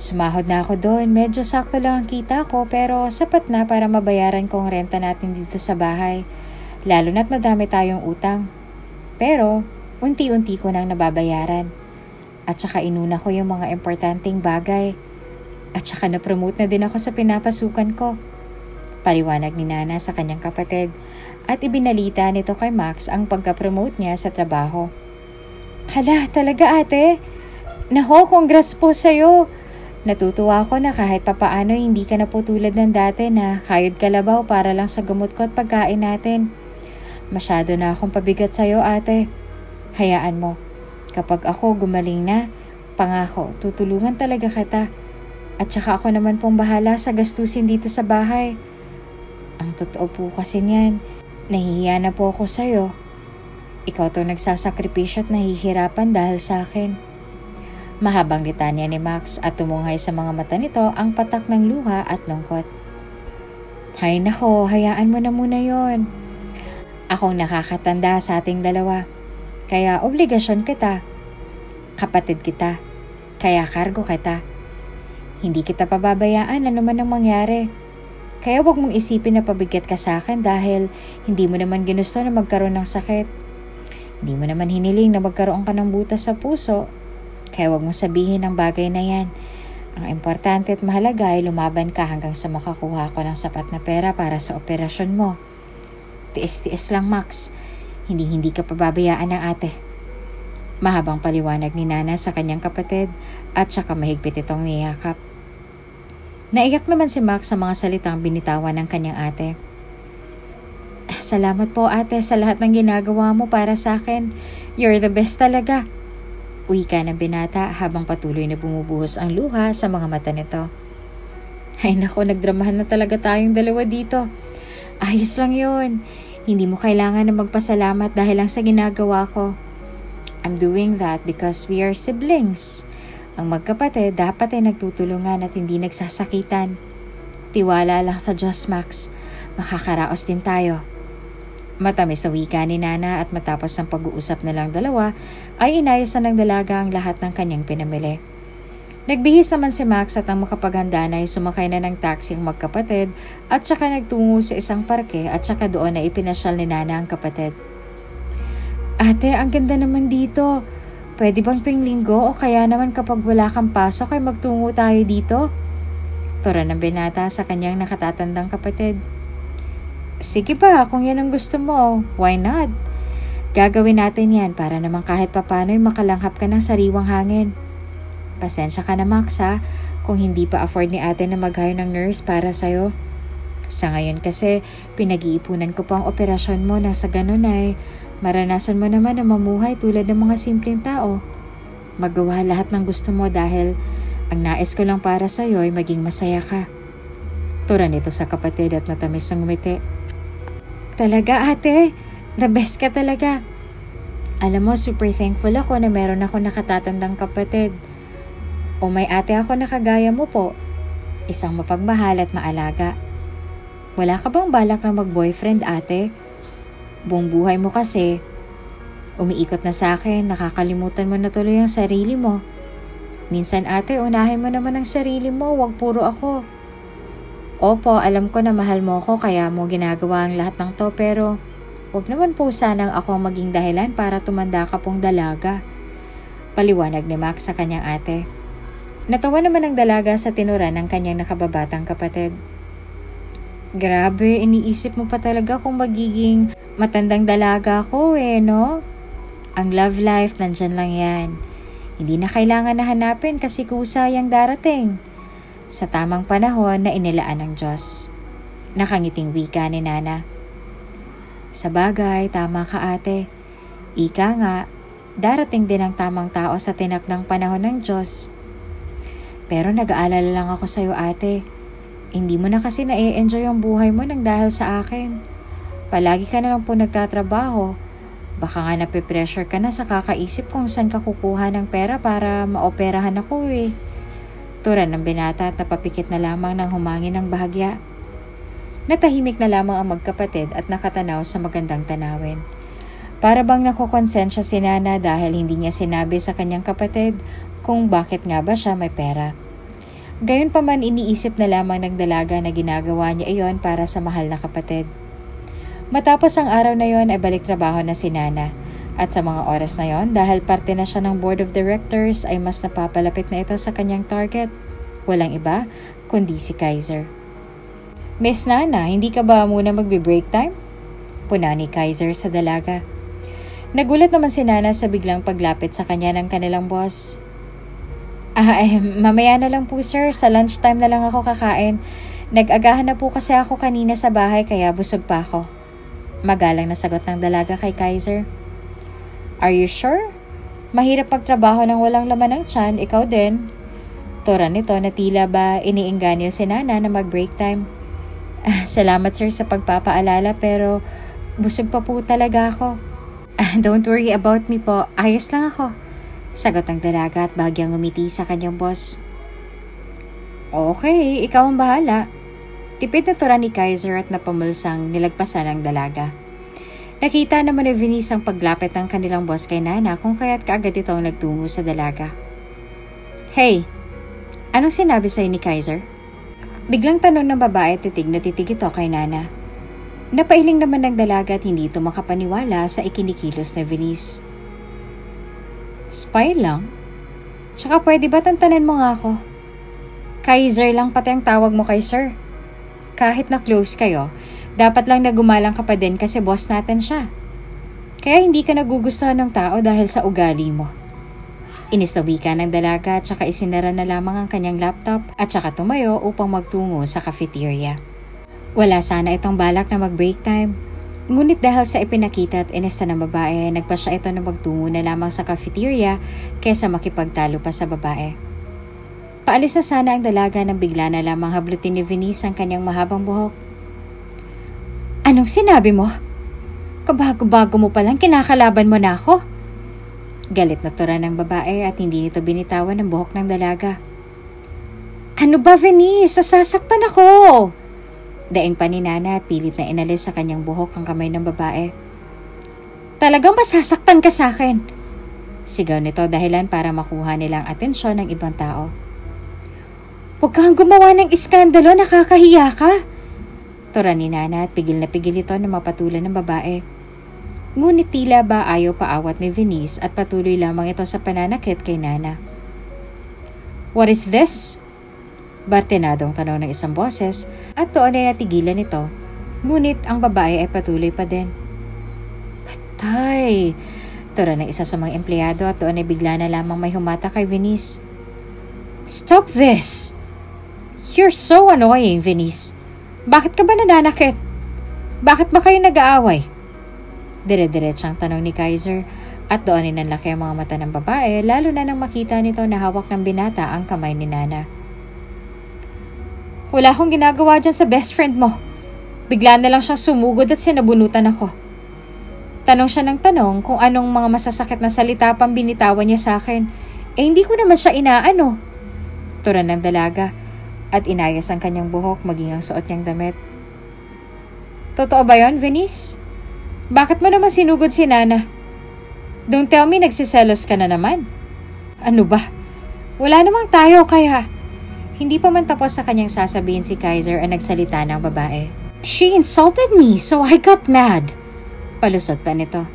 Sumahod na ako doon. Medyo sakto lang ang kita ko pero sapat na para mabayaran ko ang renta natin dito sa bahay. Lalo na't madami tayong utang. Pero unti-unti ko nang nababayaran. At saka inuna ko yung mga importanteng bagay. At saka na-promote na din ako sa pinapasukan ko. Paliwanag ni Nana sa kanyang kapatid. At ibinalita nito kay Max ang pagka-promote niya sa trabaho. Hala, talaga ate? Nako, congrats po sa'yo. Natutuwa ako na kahit papaano hindi ka na po tulad ng dati na kayod kalabaw para lang sa gamot ko at pagkain natin. Masyado na akong pabigat sa'yo ate. Hayaan mo. Kapag ako gumaling na, pangako, tutulungan talaga kita. At saka ako naman pong bahala sa gastusin dito sa bahay. Ang totoo po kasi niyan, nahihiya na po ako sa'yo. Ikaw to nagsasakripisyo at nahihirapan dahil sa akin. Mahabang litanya ni Max at tumunghay sa mga mata nito ang patak ng luha at lungkot. Hay nako, hayaan mo na muna yon. Akong nakakatanda sa ating dalawa. Kaya obligasyon kita. Kapatid kita. Kaya kargo kita. Hindi kita pababayaan ano man ang mangyari. Kaya wag mong isipin na pabigat ka sa akin dahil hindi mo naman ginusto na magkaroon ng sakit. Hindi mo naman hiniling na magkaroon ka ng butas sa puso. Kaya wag mong sabihin ang bagay na yan. Ang importante at mahalaga ay lumaban ka hanggang sa makakuha ko ng sapat na pera para sa operasyon mo. Tiis-tiis lang, Max. Hindi ka pababayaan ng ate. Mahabang paliwanag ni Nana sa kanyang kapatid at saka mahigpit itong niyakap. Naiyak naman si Max sa mga salitang binitawan ng kanyang ate. Salamat po ate sa lahat ng ginagawa mo para sa akin. You're the best talaga. Wika ng binata habang patuloy na bumubuhos ang luha sa mga mata nito. Ay nako, nagdramahan na talaga tayong dalawa dito. Ayos lang yun. Hindi mo kailangan na magpasalamat dahil lang sa ginagawa ko. I'm doing that because we are siblings. Ang magkapatid dapat ay nagtutulungan at hindi nagsasakitan. Tiwala lang sa Diyos, Max. Makakaraos din tayo. Matamis sa wika ni Nana at matapos ng pag-uusap na lang dalawa, ay inayos na ng dalaga ang lahat ng kanyang pinamili. Nagbihis naman si Max at ang makapaghanda na ay sumakay na ng taxi ang magkapatid at saka nagtungo sa isang parke at saka doon na ipinasyal ni Nana ang kapatid. Ate, ang ganda naman dito. Pwede bang tuwing linggo o kaya naman kapag wala kang pasok ay magtungo tayo dito? Tura ng binata sa kanyang nakatatandang kapatid. Sige ba, kung yan ang gusto mo, why not? Gagawin natin yan para naman kahit papano ay makalanghap ka ng sariwang hangin. Pasensya ka na Max ha, kung hindi pa afford ni ate na mag-hire ng nurse para sa'yo. Sa ngayon kasi, pinag-iipunan ko pa ang operasyon mo nang sa ganun ay maranasan mo naman na mamuhay tulad ng mga simpleng tao. Magawa lahat ng gusto mo dahil ang nais ko lang para sa'yo ay maging masaya ka. Tura nito sa kapatid at matamis ng ngumiti. Talaga ate, the best ka talaga. Alam mo, super thankful ako na meron ako nakatatandang kapatid. O may ate ako na kagaya mo po. Isang mapagmahal at maalaga. Wala ka bang balak na mag-boyfriend ate? Buong buhay mo kasi, umiikot na sa akin, nakakalimutan mo na tuloy ang sarili mo. Minsan ate, unahin mo naman ang sarili mo, wag puro ako. Opo, alam ko na mahal mo ko kaya mo ginagawa ang lahat ng to pero wag naman po sanang ako maging dahilan para tumanda ka pong dalaga. Paliwanag ni Max sa kanyang ate. Natawa naman ang dalaga sa tinura ng kanyang nakababatang kapatid. Grabe, iniisip mo pa talaga kung magiging matandang dalaga ko no? Ang love life, nandyan lang yan. Hindi na kailangan na hanapin kasi kusayang darating. Sa tamang panahon na inilaan ng Diyos. Nakangiting wika ni Nana. Sa bagay, tama ka ate. Ika nga, darating din ang tamang tao sa tinakdang panahon ng Diyos. Pero nag-aalala lang ako sa'yo ate. Hindi mo na kasi na-enjoy ang buhay mo nang dahil sa akin. Palagi ka na lang po nagtatrabaho. Baka nga nape-pressure ka na sa kakaisip kung saan ka kukuha ng pera para maoperahan ako Tura ng binata at napapikit na lamang ng humangin ng bahagya. Natahimik na lamang ang magkapatid at nakatanaw sa magandang tanawin. Para bang nakukonsensya si Nana dahil hindi niya sinabi sa kanyang kapatid kung bakit nga ba siya may pera. Gayunpaman iniisip na lamang ng dalaga na ginagawa niya iyon para sa mahal na kapatid. Matapos ang araw na yon ay balik trabaho na si Nana. At sa mga oras na yon, dahil parte na siya ng board of directors, ay mas napapalapit na ito sa kanyang target. Walang iba, kundi si Kaiser. Miss Nana, hindi ka ba muna magbe-break time? Puna ni Kaiser sa dalaga. Nagulat naman si Nana sa biglang paglapit sa kanya ng kanilang boss. Mamaya na lang po sir, sa lunchtime na lang ako kakain. Nag-agahan na po kasi ako kanina sa bahay kaya busog pa ako. Magalang na sagot ng dalaga kay Kaiser. Are you sure? Mahirap magtrabaho ng walang laman ng tiyan, ikaw din. Tura nito na tila ba iniingganyo si Nana na mag-break time. Salamat sir sa pagpapaalala pero busog pa po talaga ako. Don't worry about me po, ayos lang ako. Sagot ng dalaga at bahagyang umiti sa kanyang boss. Okay, ikaw ang bahala. Tipid na tura ni Kaiser at napamulsang nilagpasan ng dalaga. Nakita naman ni Venice ang paglapit ng kanilang boss kay Nana kung kaya't kaagad itong nagtungo sa dalaga. Hey, anong sinabi sa'yo ni Kaiser? Biglang tanong ng babae at titig na titig ito kay Nana. Napailing naman ng dalaga at hindi ito makapaniwala sa ikinikilos na Venice. Spy lang? Tsaka pwede ba tantanan mo nga ako? Kaiser lang pati ang tawag mo kay sir. Kahit na close kayo, dapat lang na gumalang ka pa din kasi boss natin siya. Kaya hindi ka nagugustuhan ng tao dahil sa ugali mo. Inisawi ka ng dalaga at saka isinara na lamang ang kanyang laptop at saka tumayo upang magtungo sa cafeteria. Wala sana itong balak na mag-break time. Ngunit dahil sa ipinakita at inista ng babae, nagpa siya ito na magtungo na lamang sa cafeteria kaysa makipagtalo pa sa babae. Paalis na sana ang dalaga nang bigla na lamang hablutin ni Venice ang kanyang mahabang buhok. Anong sinabi mo? Kabago-bago mo palang kinakalaban mo na ako. Galit na tura ng babae at hindi nito binitawan ang buhok ng dalaga. Ano ba, Venice? Sasaktan ako! Daing pa ni Nana at pilit na inalis sa kanyang buhok ang kamay ng babae. Talagang masasaktan ka sa akin. Sigaw nito dahilan para makuha nilang atensyon ng ibang tao. Huwag kang gumawa ng iskandalo, nakakahiya ka. Tura ni Nana at pigil na pigil ito na mapatulan ng babae. Ngunit tila ba ayaw paawat ni Venice at patuloy lamang ito sa pananakit kay Nana. What is this? Bartenadong tanong ng isang boses at doon ay natigilan ito. Ngunit ang babae ay patuloy pa din. Patay! Tura ng isa sa mga empleyado at doon ay bigla na lamang may humata kay Venice. Stop this! You're so annoying, Venice. Bakit ka ba nananakit? Bakit ba kayo nag-aaway? Dire-diretsang tanong ni Kaiser at doon ay nanlaki ang mga mata ng babae lalo na nang makita nito na hawak ng binata ang kamay ni Nana. Wala akong ginagawa dyan sa best friend mo. Bigla na lang siyang sumugod at sinabunutan ako. Tanong siya ng tanong kung anong mga masasakit na salita pang binitawan niya sa akin. Hindi ko naman siya inaano. Tura ng dalaga at inayos ang kanyang buhok maging ang suot niyang damit. Totoo ba yon, Venice? Bakit mo naman sinugod si Nana? Don't tell me nagsiselos ka na naman. Ano ba? Wala namang tayo kaya. Hindi pa man tapos sa kanyang sasabihin si Kaiser ang nagsalita ng babae. She insulted me so I got mad. Palusot pa nito.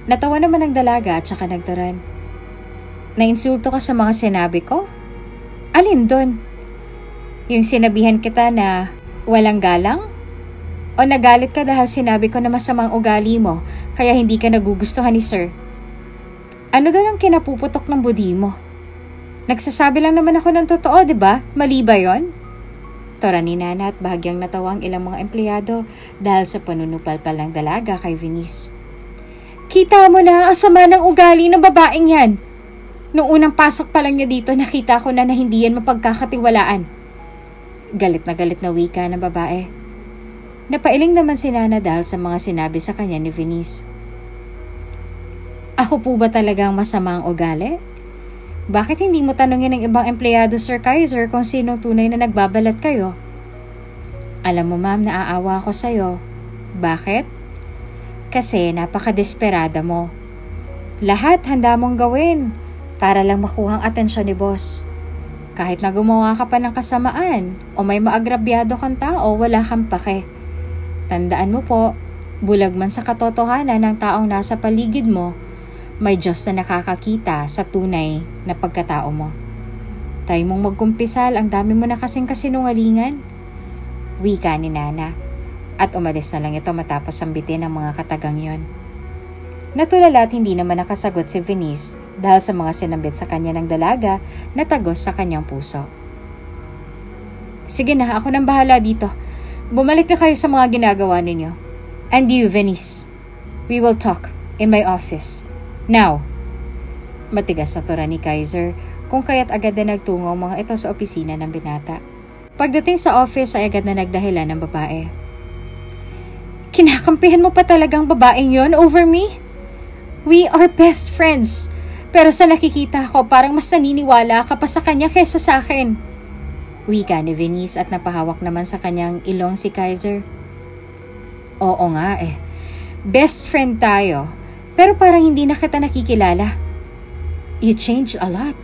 Natawa naman ang dalaga at saka nagturan. Nainsulto ka sa mga sinabi ko? Alin doon? Yung sinabihan kita na walang galang? O nagalit ka dahil sinabi ko na masamang ugali mo kaya hindi ka nagugustuhan ni sir? Ano doon ang kinapuputok ng budi mo? Nagsasabi lang naman ako ng totoo, di ba? Mali ba yon? Tora ni Nana at bahagyang natawa ang ilang mga empleyado dahil sa panunupalpal ng dalaga kay Venice. Kita mo na ang sama ng ugali ng babaeng yan. Noong unang pasok pa lang niya dito, nakita ko na hindi yan mapagkakatiwalaan. Galit na wika ng babae. Napailing naman si Nana dahil sa mga sinabi sa kanya ni Venice. Ako po ba talagang masama ang ugali? Bakit hindi mo tanungin ng ibang empleyado, Sir Kaiser, kung sino tunay na nagbabalat kayo? Alam mo, ma'am, naaawa ako sa'yo. Bakit? Kasi napaka-desperada mo. Lahat handa mong gawin para lang makuha ang atensyon ni boss. Kahit na gumawa ka pa ng kasamaan o may maagrabyado kang tao, wala kang pake. Tandaan mo po, bulag man sa katotohanan ng taong nasa paligid mo, may Diyos na nakakakita sa tunay na pagkatao mo. Try mong magkumpisal, ang dami mo na kasing kasinungalingan. Wika ni Nana at umalis na lang ito matapos sambitin ang mga katagang yon. Natulala at hindi naman nakasagot si Venice dahil sa mga sinambit sa kanya ng dalaga na tagos sa kanyang puso. Sige na, ako nang bahala dito. Bumalik na kayo sa mga ginagawa ninyo. And you, Venice, we will talk in my office. Now. Matigas na tura ni Kaiser kung kaya't agad na nagtungo ang mga ito sa opisina ng binata. Pagdating sa office ay agad na nagdahilan ng babae. Kinakampihan mo pa talagang babaeng yon over me? We are best friends. Pero sa nakikita ko parang mas naniniwala ka pa sa kanya kaysa sa akin. Wika ni Venice at napahawak naman sa kanyang ilong si Kaiser. Oo nga eh. Best friend tayo. Pero parang hindi na kita nakikilala. You changed a lot.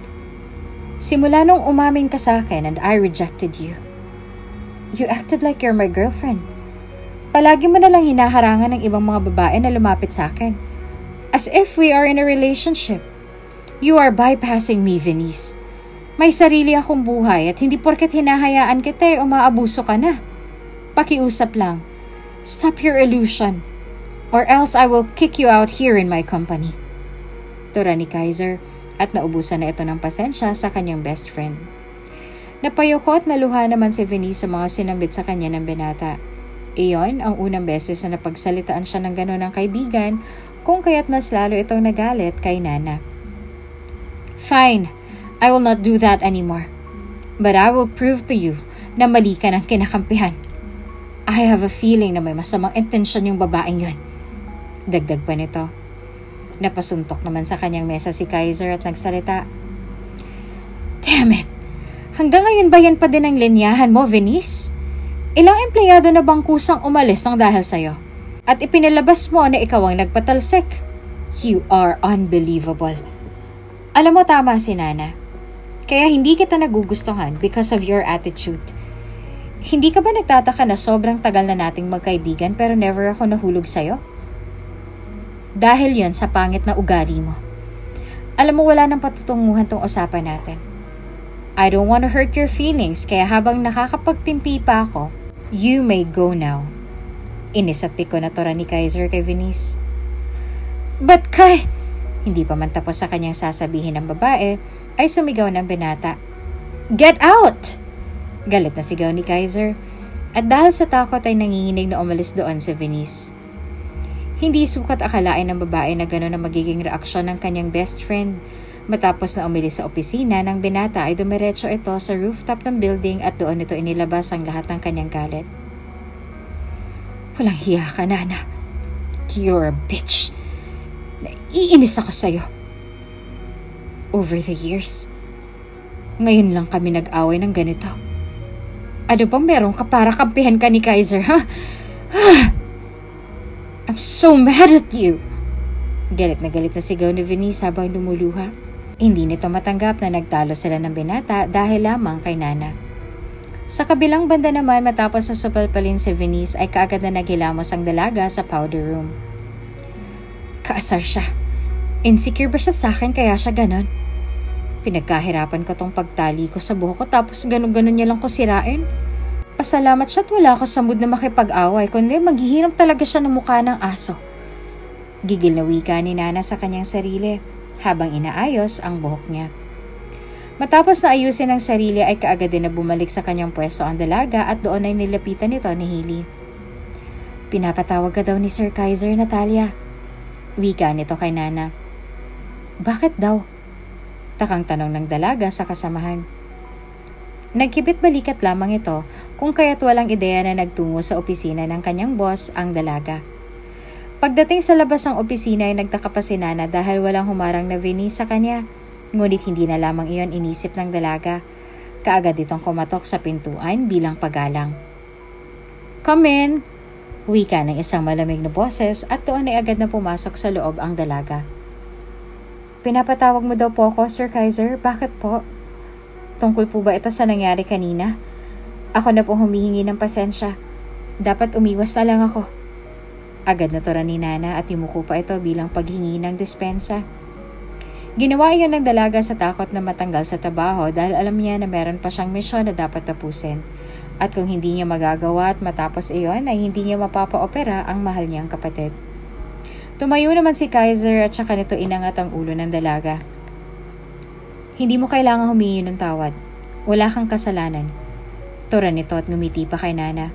Simula nung umamin ka sa akin and I rejected you. You acted like you're my girlfriend. Palagi mo na lang hinaharangan ng ibang mga babae na lumapit sa akin. As if we are in a relationship. You are bypassing me, Venice. May sarili akong buhay at hindi porket hinahayaan kita umaabuso ka na. Pakiusap lang. Stop your illusion or else I will kick you out here in my company. Tura ni Kaiser at naubusan na ito ng pasensya sa kanyang best friend. Napayoko at naluha naman si Venice sa mga sinambit sa kanya ng binata. Iyon ang unang beses na napagsalitaan siya ng gano'n ng kaibigan kung kaya't mas lalo itong nagalit kay Nana. Fine. I will not do that anymore. But I will prove to you na mali ka ng kinakampihan. I have a feeling na may masamang intensyon yung babaeng yun. Dagdag pa nito. Napasuntok naman sa kanyang mesa si Kaiser at nagsalita. Damn it! Hanggang ngayon ba yan pa din ang linyahan mo, Venice? Ilang empleyado na bang kusang umalis ang dahil sa'yo? At ipinalabas mo na ikaw ang nagpatalsik? You are unbelievable. Alam mo tama si Nana. Kaya hindi kita nagugustuhan because of your attitude. Hindi ka ba nagtataka na sobrang tagal na nating magkaibigan pero never ako nahulog sa'yo? Dahil yon sa pangit na ugali mo. Alam mo wala nang patutunguhan tong usapan natin. I don't want to hurt your feelings kaya habang nakakapagtimpi pa ako, you may go now. Inis at piko na tora ni Kaiser kay Venice. But Kai, hindi pa man tapos sa kanyang sasabihin ng babae, ay sumigaw ng binata. Get out! Galit na sigaw ni Kaiser at dahil sa takot ay nanginginig na umalis doon si Venice. Hindi sukat akalain ng babae na gano'n ang magiging reaksyon ng kanyang best friend. Matapos na umilis sa opisina ng binata ay dumiretso ito sa rooftop ng building at doon ito inilabas ang lahat ng kanyang galit. Walang hiya ka, Nana. You're a bitch. Naiinis ako sa'yo. Over the years, ngayon lang kami nag-away ng ganito. Ano bang meron ka para kampihan ka ni Kaiser, ha? I'm so mad at you. Galit na sigaw ni Venice habang lumuluha. Hindi nito matanggap na nagtalo sila ng binata dahil lamang kay Nana. Sa kabilang banda naman matapos sa supalpalin si Venice ay kaagad na naghilamos ang dalaga sa powder room. Kaasar siya. Insecure ba siya sa akin kaya siya ganon? Pinagkahirapan ko tong pagtali ko sa buhok ko tapos ganon-ganon niya lang ko sirain. Pasalamat siya at wala ako sa mood na makipag-away kundi maghihiram talaga siya ng mukha ng aso. Gigil na wika ni Nana sa kanyang sarili habang inaayos ang buhok niya. Matapos na ayusin ang sarili ay kaagad din na bumalik sa kanyang pwesto ang dalaga at doon ay nilapitan nito ni Hailey. Pinapatawag ka daw ni Sir Kaiser, Natalia. Wika nito kay Nana. Bakit daw? Takang tanong ng dalaga sa kasamahan. Nagkibit balikat lamang ito kung kaya't walang ideya na nagtungo sa opisina ng kanyang boss ang dalaga. Pagdating sa labas ng opisina ay nagtaka pa si Nana dahil walang humarang na Venice sa kanya. Ngunit hindi na lamang iyon inisip ng dalaga. Kaagad itong kumatok sa pintuan bilang paggalang. Come in! Wika ng isang malamig na boses at doon ay agad na pumasok sa loob ang dalaga. Pinapatawag mo daw po ako, Sir Kaiser. Bakit po? Tungkol po ba ito sa nangyari kanina? Ako na po humihingi ng pasensya. Dapat umiwas na lang ako. Agad na tura ni Nana at yumuko pa ito bilang paghingi ng dispensa. Ginawa iyon ng dalaga sa takot na matanggal sa trabaho dahil alam niya na meron pa siyang misyon na dapat tapusin. At kung hindi niya magagawa at matapos iyon ay hindi niya mapapa-opera ang mahal niyang kapatid. Tumayo naman si Kaiser at saka nito inangat ang ulo ng dalaga. Hindi mo kailangang humingi ng tawad. Wala kang kasalanan. Tura nito at ngumiti pa kay Nana.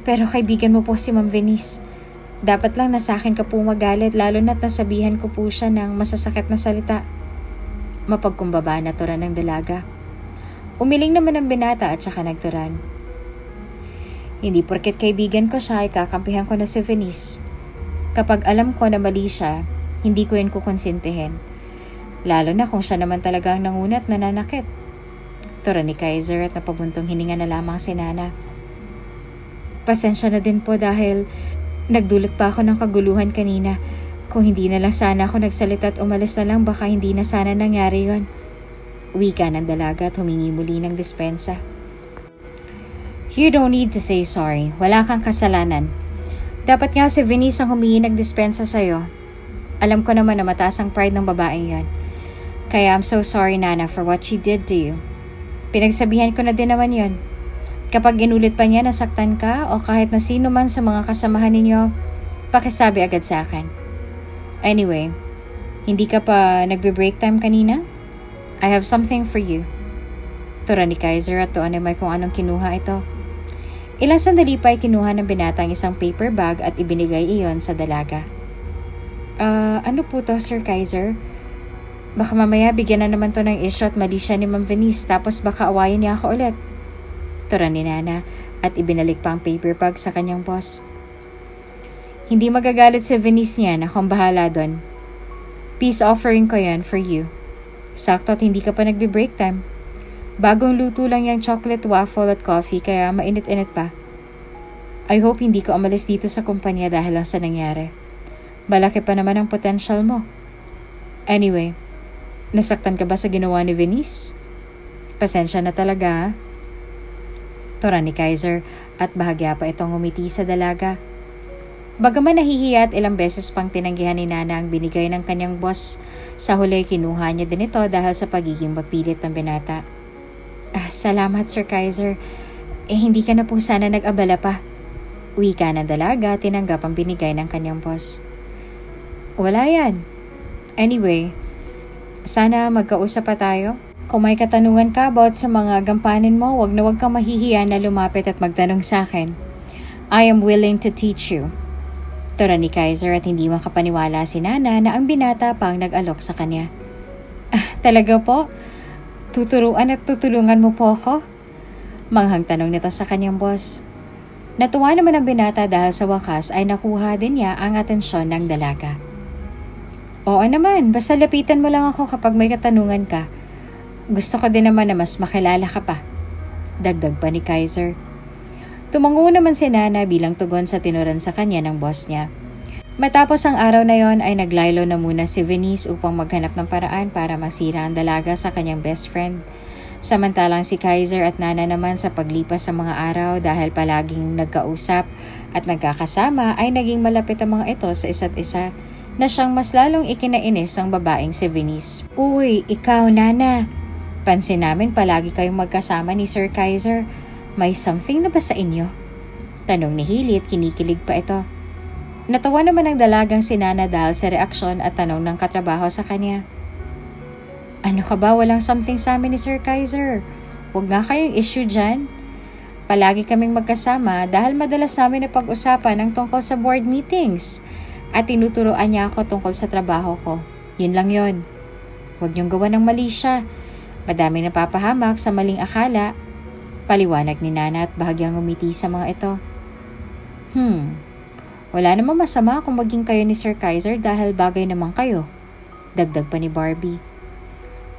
Pero kaibigan mo po si Ma'am Venice. Dapat lang na sa akin ka po magalit lalo na't nasabihan ko po siya ng masasakit na salita. Mapagkumbaba na tura ng dalaga. Umiling naman ang binata at saka nagturan. Hindi porket kaibigan ko siya ay kakampihan ko na si Venice. Kapag alam ko na mali siya, hindi ko yun kukonsintihin. Lalo na kung siya naman talaga ang nangunat na nanakit. Tura ni Kaiser at napabuntong hininga na lamang si Nana. Pasensya na din po dahil nagdulot pa ako ng kaguluhan kanina. Kung hindi na lang sana ako nagsalita at umalis na lang baka hindi na sana nangyari yon. Wika ng dalaga at humingi muli ng dispensa. You don't need to say sorry. Wala kang kasalanan. Dapat nga si Venice ang humingi ng dispensa sa'yo. Alam ko naman na mataas ang pride ng babaeng yon. Kaya I'm so sorry, Nana, for what she did to you. Pinagsabihan ko na din naman yon. Kapag inulit pa niya nasaktan ka o kahit na sino man sa mga kasamahan ninyo, pakisabi agad sa akin. Anyway, hindi ka pa nagbe-break time kanina? I have something for you. Tura ni Kaiser at doon ay may kung anong kinuha ito. Ilang sandali pa ay kinuha ng binata ang isang paper bag at ibinigay iyon sa dalaga. Ano po to, Sir Kaiser? Baka mamaya bigyan na naman to ng issue at mali siya ni Ma'am Venice tapos baka awayin niya ako ulit. Tura ni Nana at ibinalik pa ang paper bag sa kanyang boss. Hindi magagalit si Venice niyan, akong bahala doon. Peace offering ko yan for you. Sakto at hindi ka pa nagbe-break time. Bagong luto lang yung chocolate waffle at coffee kaya mainit-init pa. I hope hindi ka umalis dito sa kumpanya dahil lang sa nangyari. Malaki pa naman ang potential mo. Anyway, nasaktan ka ba sa ginawa ni Venice? Pasensya na talaga, ha? Tura ni Kaiser at bahagya pa itong umiti sa dalaga. Bagaman nahihiya at ilang beses pang tinanggihan ni Nana ang binigay ng kanyang boss, sa huli kinuha niya din ito dahil sa pagiging mapilit ng binata. Salamat, Sir Kaiser. Hindi ka na po sana nag-abala pa. Uwi ka na dalaga, tinanggap ang binigay ng kanyang boss. Wala yan. Anyway, sana magkausap pa tayo. Kung may katanungan ka about sa mga gampanin mo, wag kang mahihiya na lumapit at magtanong sa akin. I am willing to teach you. Tura ni Kaiser at hindi makapaniwala si Nana na ang binata pang nag-alok sa kanya. Talaga po? Tuturuan at tutulungan mo po ako? Manghang tanong nito sa kanyang boss. Natuwa naman ang binata dahil sa wakas ay nakuha din niya ang atensyon ng dalaga. Oo naman, basta lapitan mo lang ako kapag may katanungan ka. Gusto ko din naman na mas makilala ka pa. Dagdag pa ni Kaiser. Tumango naman si Nana bilang tugon sa tinuran sa kanya ng boss niya. Matapos ang araw na yon ay naglaylo na muna si Venice upang maghanap ng paraan para masira ang dalaga sa kanyang best friend. Samantalang si Kaiser at Nana naman sa paglipas sa mga araw dahil palaging nagkausap at nagkakasama ay naging malapit ang mga ito sa isa't isa na siyang mas lalong ikinainis ng babaeng si Venice. Uy, ikaw Nana, pansin namin palagi kayong magkasama ni Sir Kaiser. May something na ba sa inyo? Tanong ni Hilit, kinikilig pa ito. Natawa naman ang dalagang si Nana dahil sa reaksyon at tanong ng katrabaho sa kanya. Ano ka ba? Walang something sa amin ni Sir Kaiser. Huwag nga kayong issue dyan. Palagi kaming magkasama dahil madalas namin na pag-usapan ang tungkol sa board meetings. At tinuturoan niya ako tungkol sa trabaho ko. Yun lang yon. Huwag niyong gawa ng mali siya. Madaming napapahamak sa maling akala. Paliwanag ni Nana at bahagyang umiti sa mga ito. Wala namang masama kung maging kayo ni Sir Kaiser dahil bagay naman kayo. Dagdag pa ni Barbie.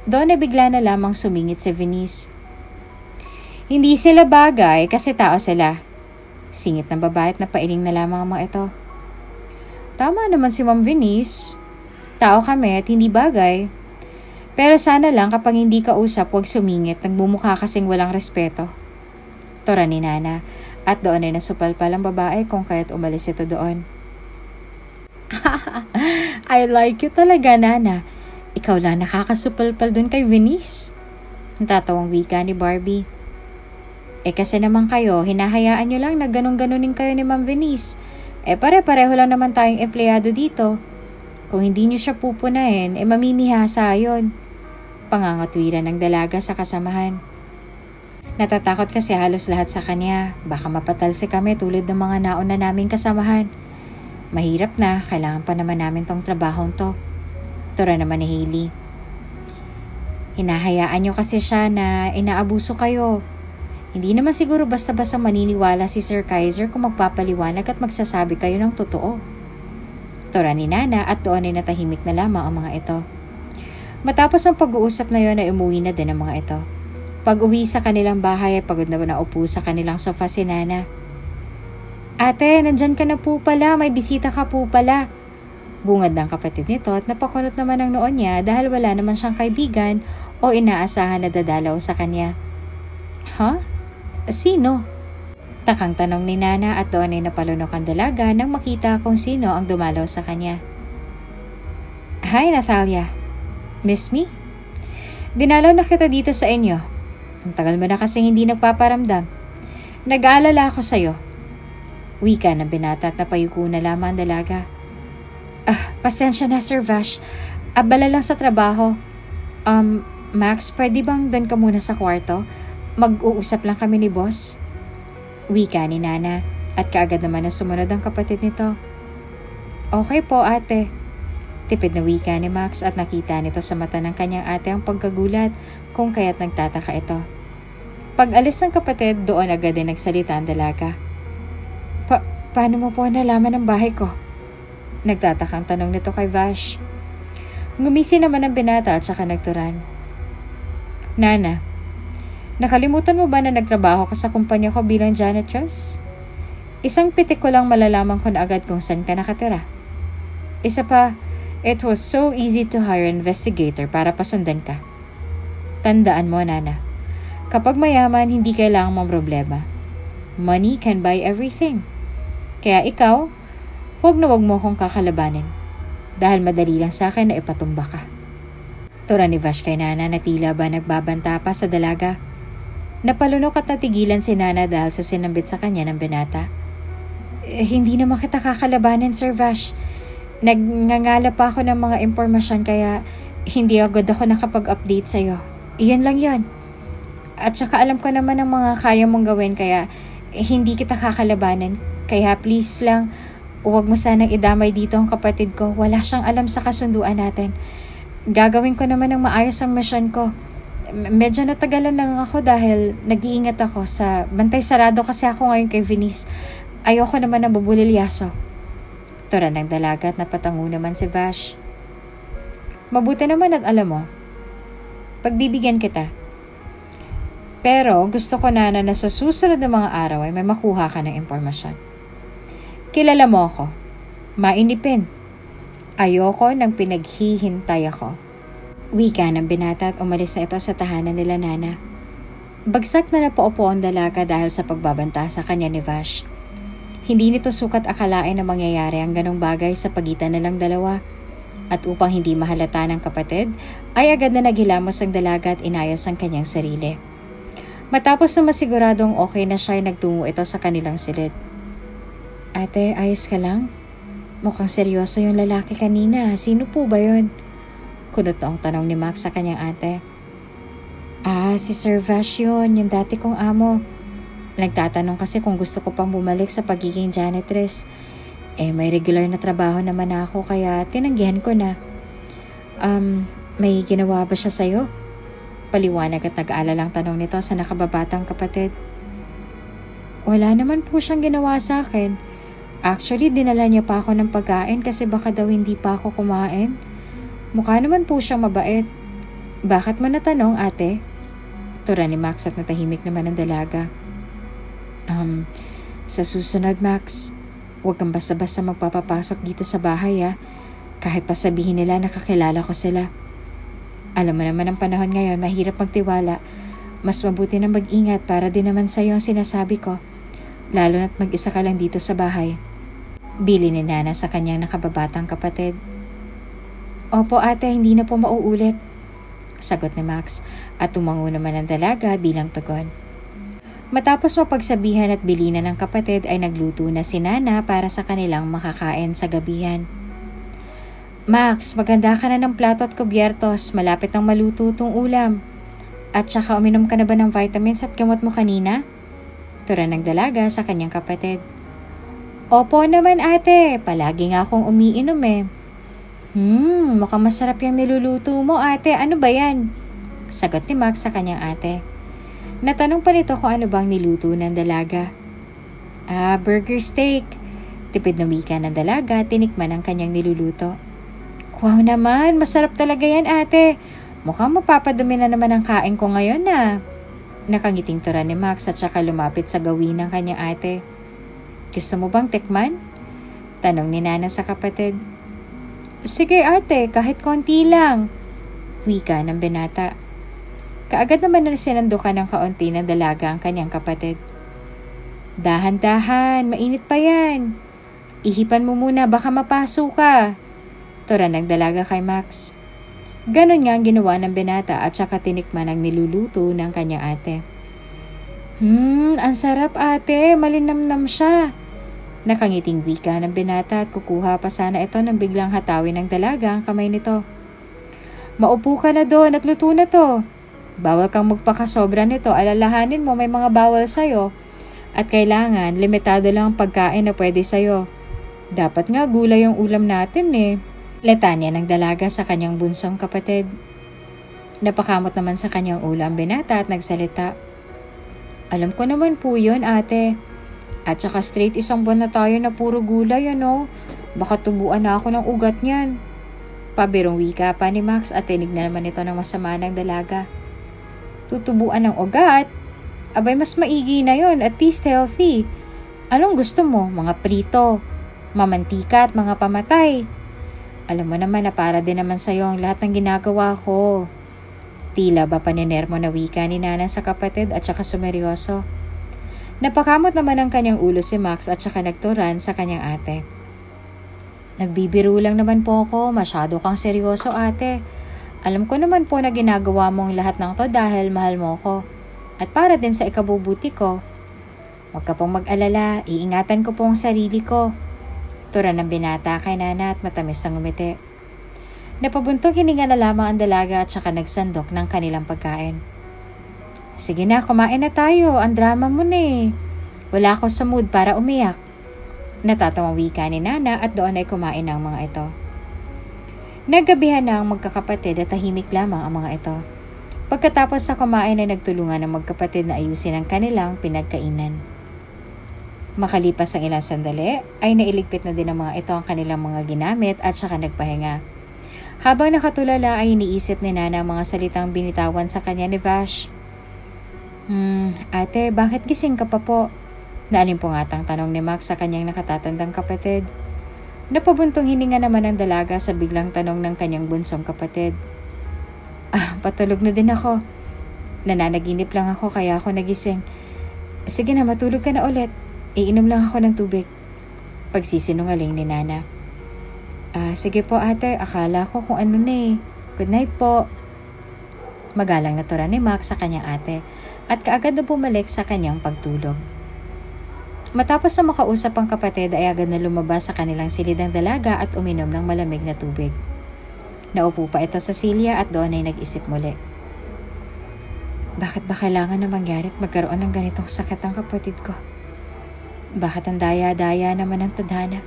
Doon na bigla na lamang sumingit si Venice. Hindi sila bagay kasi tao sila. Singit ng babae at napailing na lamang ang mga ito. Tama naman si Ma'am Venice. Tao kami at hindi bagay. Pero sana lang kapag hindi ka usap, huwag sumingit, nagbumukha kasing walang respeto. Tura ni Nana, at doon ay nasupalpal ang babae kung kaya't umalis ito doon. I like you talaga, Nana. Ikaw lang nakakasupalpal doon kay Venice. Natatawang wika ni Barbie. Kasi naman kayo, hinahayaan nyo lang na ganun-ganunin kayo ni Ma'am Venice. Pare-pareho lang naman tayong empleyado dito. Kung hindi nyo siya pupunahin, mamimihasa yun. Pangangatwiran ng dalaga sa kasamahan. Natatakot kasi halos lahat sa kanya. Baka mapatalsi kami tulad ng mga nauna naming kasamahan. Mahirap na, kailangan pa naman namin tong trabahong to. Tura naman ni Hailey. Hinahayaan nyo kasi siya na inaabuso kayo. Hindi naman siguro basta-basta maniniwala si Sir Kaiser kung magpapaliwanag at magsasabi kayo ng totoo. Tura ni Nana at doon ay natahimik na lamang ang mga ito. Matapos ang pag-uusap na yon ay umuwi na din ang mga ito. Pag-uwi sa kanilang bahay ay pagod na naupo sa kanilang sofa si Nana. Ate, nandyan ka na po pala. May bisita ka po pala. Bungad ng kapatid nito at napakunot naman ang noon niya dahil wala naman siyang kaibigan o inaasahan na dadalaw sa kanya. Ha? Sino? Takang tanong ni Nana at doon ay napalunok ang dalaga nang makita kung sino ang dumalaw sa kanya. Hi, Natalia. Miss me? Dinalaw na kita dito sa inyo. Ang tagal mo na kasing hindi nagpaparamdam. Nag-aalala ako sa'yo. Wika ng binata at napayuko na lamang ang dalaga. Pasensya na Sir Vash. Abala lang sa trabaho. Max, pwede bang doon ka muna sa kwarto? Mag-uusap lang kami ni boss. Wika ni Nana at kaagad naman na sumunod ang kapatid nito. Okay po ate. Tipid na wika ni Max at nakita nito sa mata ng kanyang ate ang pagkagulat kung kaya't nagtataka ito. Pag alis ng kapatid, doon agad din nagsalita ang dalaga. Paano mo po nalaman ang bahay ko? Nagtatakang tanong nito kay Vash. Ngumisi naman ang binata at saka nagturan. Nana, nakalimutan mo ba na nagtrabaho ka sa kumpanya ko bilang janitress? Isang pitik ko lang malalaman ko na agad kung saan ka nakatira. Isa pa, it was so easy to hire an investigator para pasundan ka. Tandaan mo, Nana, kapag mayaman, hindi kailangan mong problema. Money can buy everything. Kaya ikaw, wag mo kong kakalabanin. Dahil madali lang sa akin na ipatumba ka. Tura ni Vash kay Nana na tila ba nagbabanta pa sa dalaga. Napalunok at natigilan si Nana dahil sa sinambit sa kanya ng binata. Hindi naman kita kakalabanin, Sir Vash. Nagngangala pa ako ng mga impormasyon kaya hindi agad ako nakapag-update sa'yo. Iyan lang yan. At saka alam ko naman ang mga kaya mong gawin kaya hindi kita kakalabanin. Kaya please lang, huwag mo sanang idamay dito ang kapatid ko. Wala siyang alam sa kasunduan natin. Gagawin ko naman ng maayos ang mission ko. Medyo natagalan lang ako dahil nag-iingat ako sa bantay sarado kasi ako ngayon kay Venice. Ayoko naman na bubulilyaso. Tura ng dalaga at napatango naman si Vash. Mabuti naman at alam mo, pagbibigyan kita. Pero gusto ko na sa susunod na mga araw ay may makuha ka ng impormasyon. Kilala mo ako. Mainipin. Ayoko nang pinaghihintay ako. Wika ng binata at umalis na ito sa tahanan nila Nana. Bagsak na napaupo ang dalaga dahil sa pagbabanta sa kanya ni Vash. Hindi nito sukat akalain na mangyayari ang ganong bagay sa pagitan nilang dalawa. At upang hindi mahalata ng kapatid, ay agad na naghilamos ang dalaga at inayos ang kanyang sarili. Matapos na masiguradong okay na siya ay nagtungo ito sa kanilang silid. Ate, ayos ka lang? Mukhang seryoso yung lalaki kanina. Sino po ba yun? Kunot ang tanong ni Max sa kanyang ate. Si Sir Vash yun, yung dati kong amo. Nagtatanong kasi kung gusto ko pang bumalik sa pagiging janitress. May regular na trabaho naman ako kaya tinanggihan ko na. May ginawa ba siya sa'yo? Paliwanag at nag-aalalang tanong nito sa nakababatang kapatid. Wala naman po siyang ginawa sa akin. Actually, dinala niya pa ako ng pagkain kasi baka daw hindi pa ako kumain. Mukha naman po siyang mabait. Bakit mo natanong, ate? Tura ni Max at natahimik naman ang dalaga. Sa susunod, Max, huwag kang basta-basta magpapapasok dito sa bahay, Kahit pa sabihin nila nakakilala ko sila. Alam mo naman ang panahon ngayon, mahirap magtiwala. Mas mabuti na mag-ingat para din naman sa'yo ang sinasabi ko. Lalo na't mag-isa ka lang dito sa bahay. Bili ni Nana sa kanyang nakababatang kapatid. Opo ate, hindi na po mauulit. Sagot ni Max at tumango naman ang dalaga bilang tugon. Matapos mapagsabihan at bilinan ng kapatid ay nagluto na si Nana para sa kanilang makakain sa gabihan. Max, maganda ka na ng plato at kubyertos. Malapit nang maluto tong ulam. At saka uminom ka na ba ng vitamins at gamot mo kanina? Tura ng dalaga sa kanyang kapatid. Opo naman ate, palagi nga akong umiinom Mukhang masarap yung niluluto mo ate, ano ba yan? Sagot ni Max sa kanyang ate. Natanong pa nito kung ano bang niluto ng dalaga. Burger steak. Tipid na wika ng dalaga, tinikman ang kanyang niluluto. Wow naman, masarap talaga yan ate. Mukhang mapapadumi na naman ang kain ko ngayon Nakangiting tura ni Max at saka lumapit sa gawin ng kanyang ate. Gusto mo bang tikman? Tanong ni Nana sa kapatid. Sige ate, kahit konti lang. Wika ng binata. Kaagad naman na sinandukan ng kaunti ng dalaga ang kanyang kapatid. Dahan-dahan, mainit pa yan. Ihipan mo muna, baka mapaso ka. Tura ng dalaga kay Max. Ganon nga ang ginawa ng binata at saka tinikman ang niluluto ng kanyang ate. Ang sarap ate, malinamnam siya. Nakangiting wika ng binata at kukuha pa sana ito nang biglang hatawin ng dalaga ang kamay nito. Maupo ka na doon at luto na to. Bawal kang magpakasobra nito, alalahanin mo may mga bawal sa'yo. At kailangan, limitado lang ang pagkain na pwede sa'yo. Dapat nga gulay ang ulam natin eh. Letanya ng dalaga sa kanyang bunsong kapatid. Napakamot naman sa kanyang ulo ang binata at nagsalita. Alam ko naman po yun ate. At saka straight isang buwan na tayo na puro gulay ano. Baka tubuan na ako ng ugat niyan. Pabirong wika pa ni Max at tinig na naman ito ng masama ng dalaga. Tutubuan ng ugat? Abay mas maigi na yon, at least healthy. Anong gusto mo? Mga prito, mamantika at mga pamatay. Alam mo naman na para din naman sa'yo ang lahat ng ginagawa ko. Tila ba paninermo na wika ni Nana sa kapatid at saka sumeryoso. Napakamot naman ang kanyang ulo si Max at saka nagturan sa kanyang ate. Nagbibiro lang naman po ako, masyado kang seryoso ate. Alam ko naman po na ginagawa mong lahat ng to dahil mahal mo ko. At para din sa ikabubuti ko. Huwag ka pong mag-alala, iingatan ko po ang sarili ko. Turan ng binata kay Nana at matamis na ngumiti. Napabuntong hininga na lamang ang dalaga at saka nagsandok ng kanilang pagkain. Sige na, kumain na tayo. Ang drama mo na eh. Wala ako sa mood para umiyak. Natatawang wika ni Nana at doon ay kumain ang mga ito. Naggabihan na ang magkakapatid at tahimik lamang ang mga ito. Pagkatapos sa kumain ay nagtulungan ng magkapatid na ayusin ang kanilang pinagkainan. Makalipas ang ilang sandali, ay nailigpit na din ng mga ito ang kanilang mga ginamit at saka nagpahinga. Habang nakatulala ay iniisip ni Nana ang mga salitang binitawan sa kanya ni Vash. Ate, bakit gising ka pa po? Naalimpungatang tanong ni Max sa kanyang nakatatandang kapatid. Napabuntong hininga naman ang dalaga sa biglang tanong ng kanyang bunsong kapatid. Patulog na din ako. Nananaginip lang ako kaya ako nagising. Sige na, matulog ka na ulit. Iinom lang ako ng tubig. Pagsisinungaling ni Nana. Sige po ate, akala ko kung ano na eh. Good night po. Magalang natura ni Max sa kanyang ate at kaagad na bumalik sa kanyang pagtulog. Matapos na makausap ang kapatid ay agad na lumabas sa kanilang silidang dalaga at uminom ng malamig na tubig. Naupo pa ito sa silya at doon ay nag-isip muli. Bakit ba kailangan na mangyari at magkaroon ng ganitong sakit ang kapatid ko? Bakit ang daya-daya naman ang tadhana?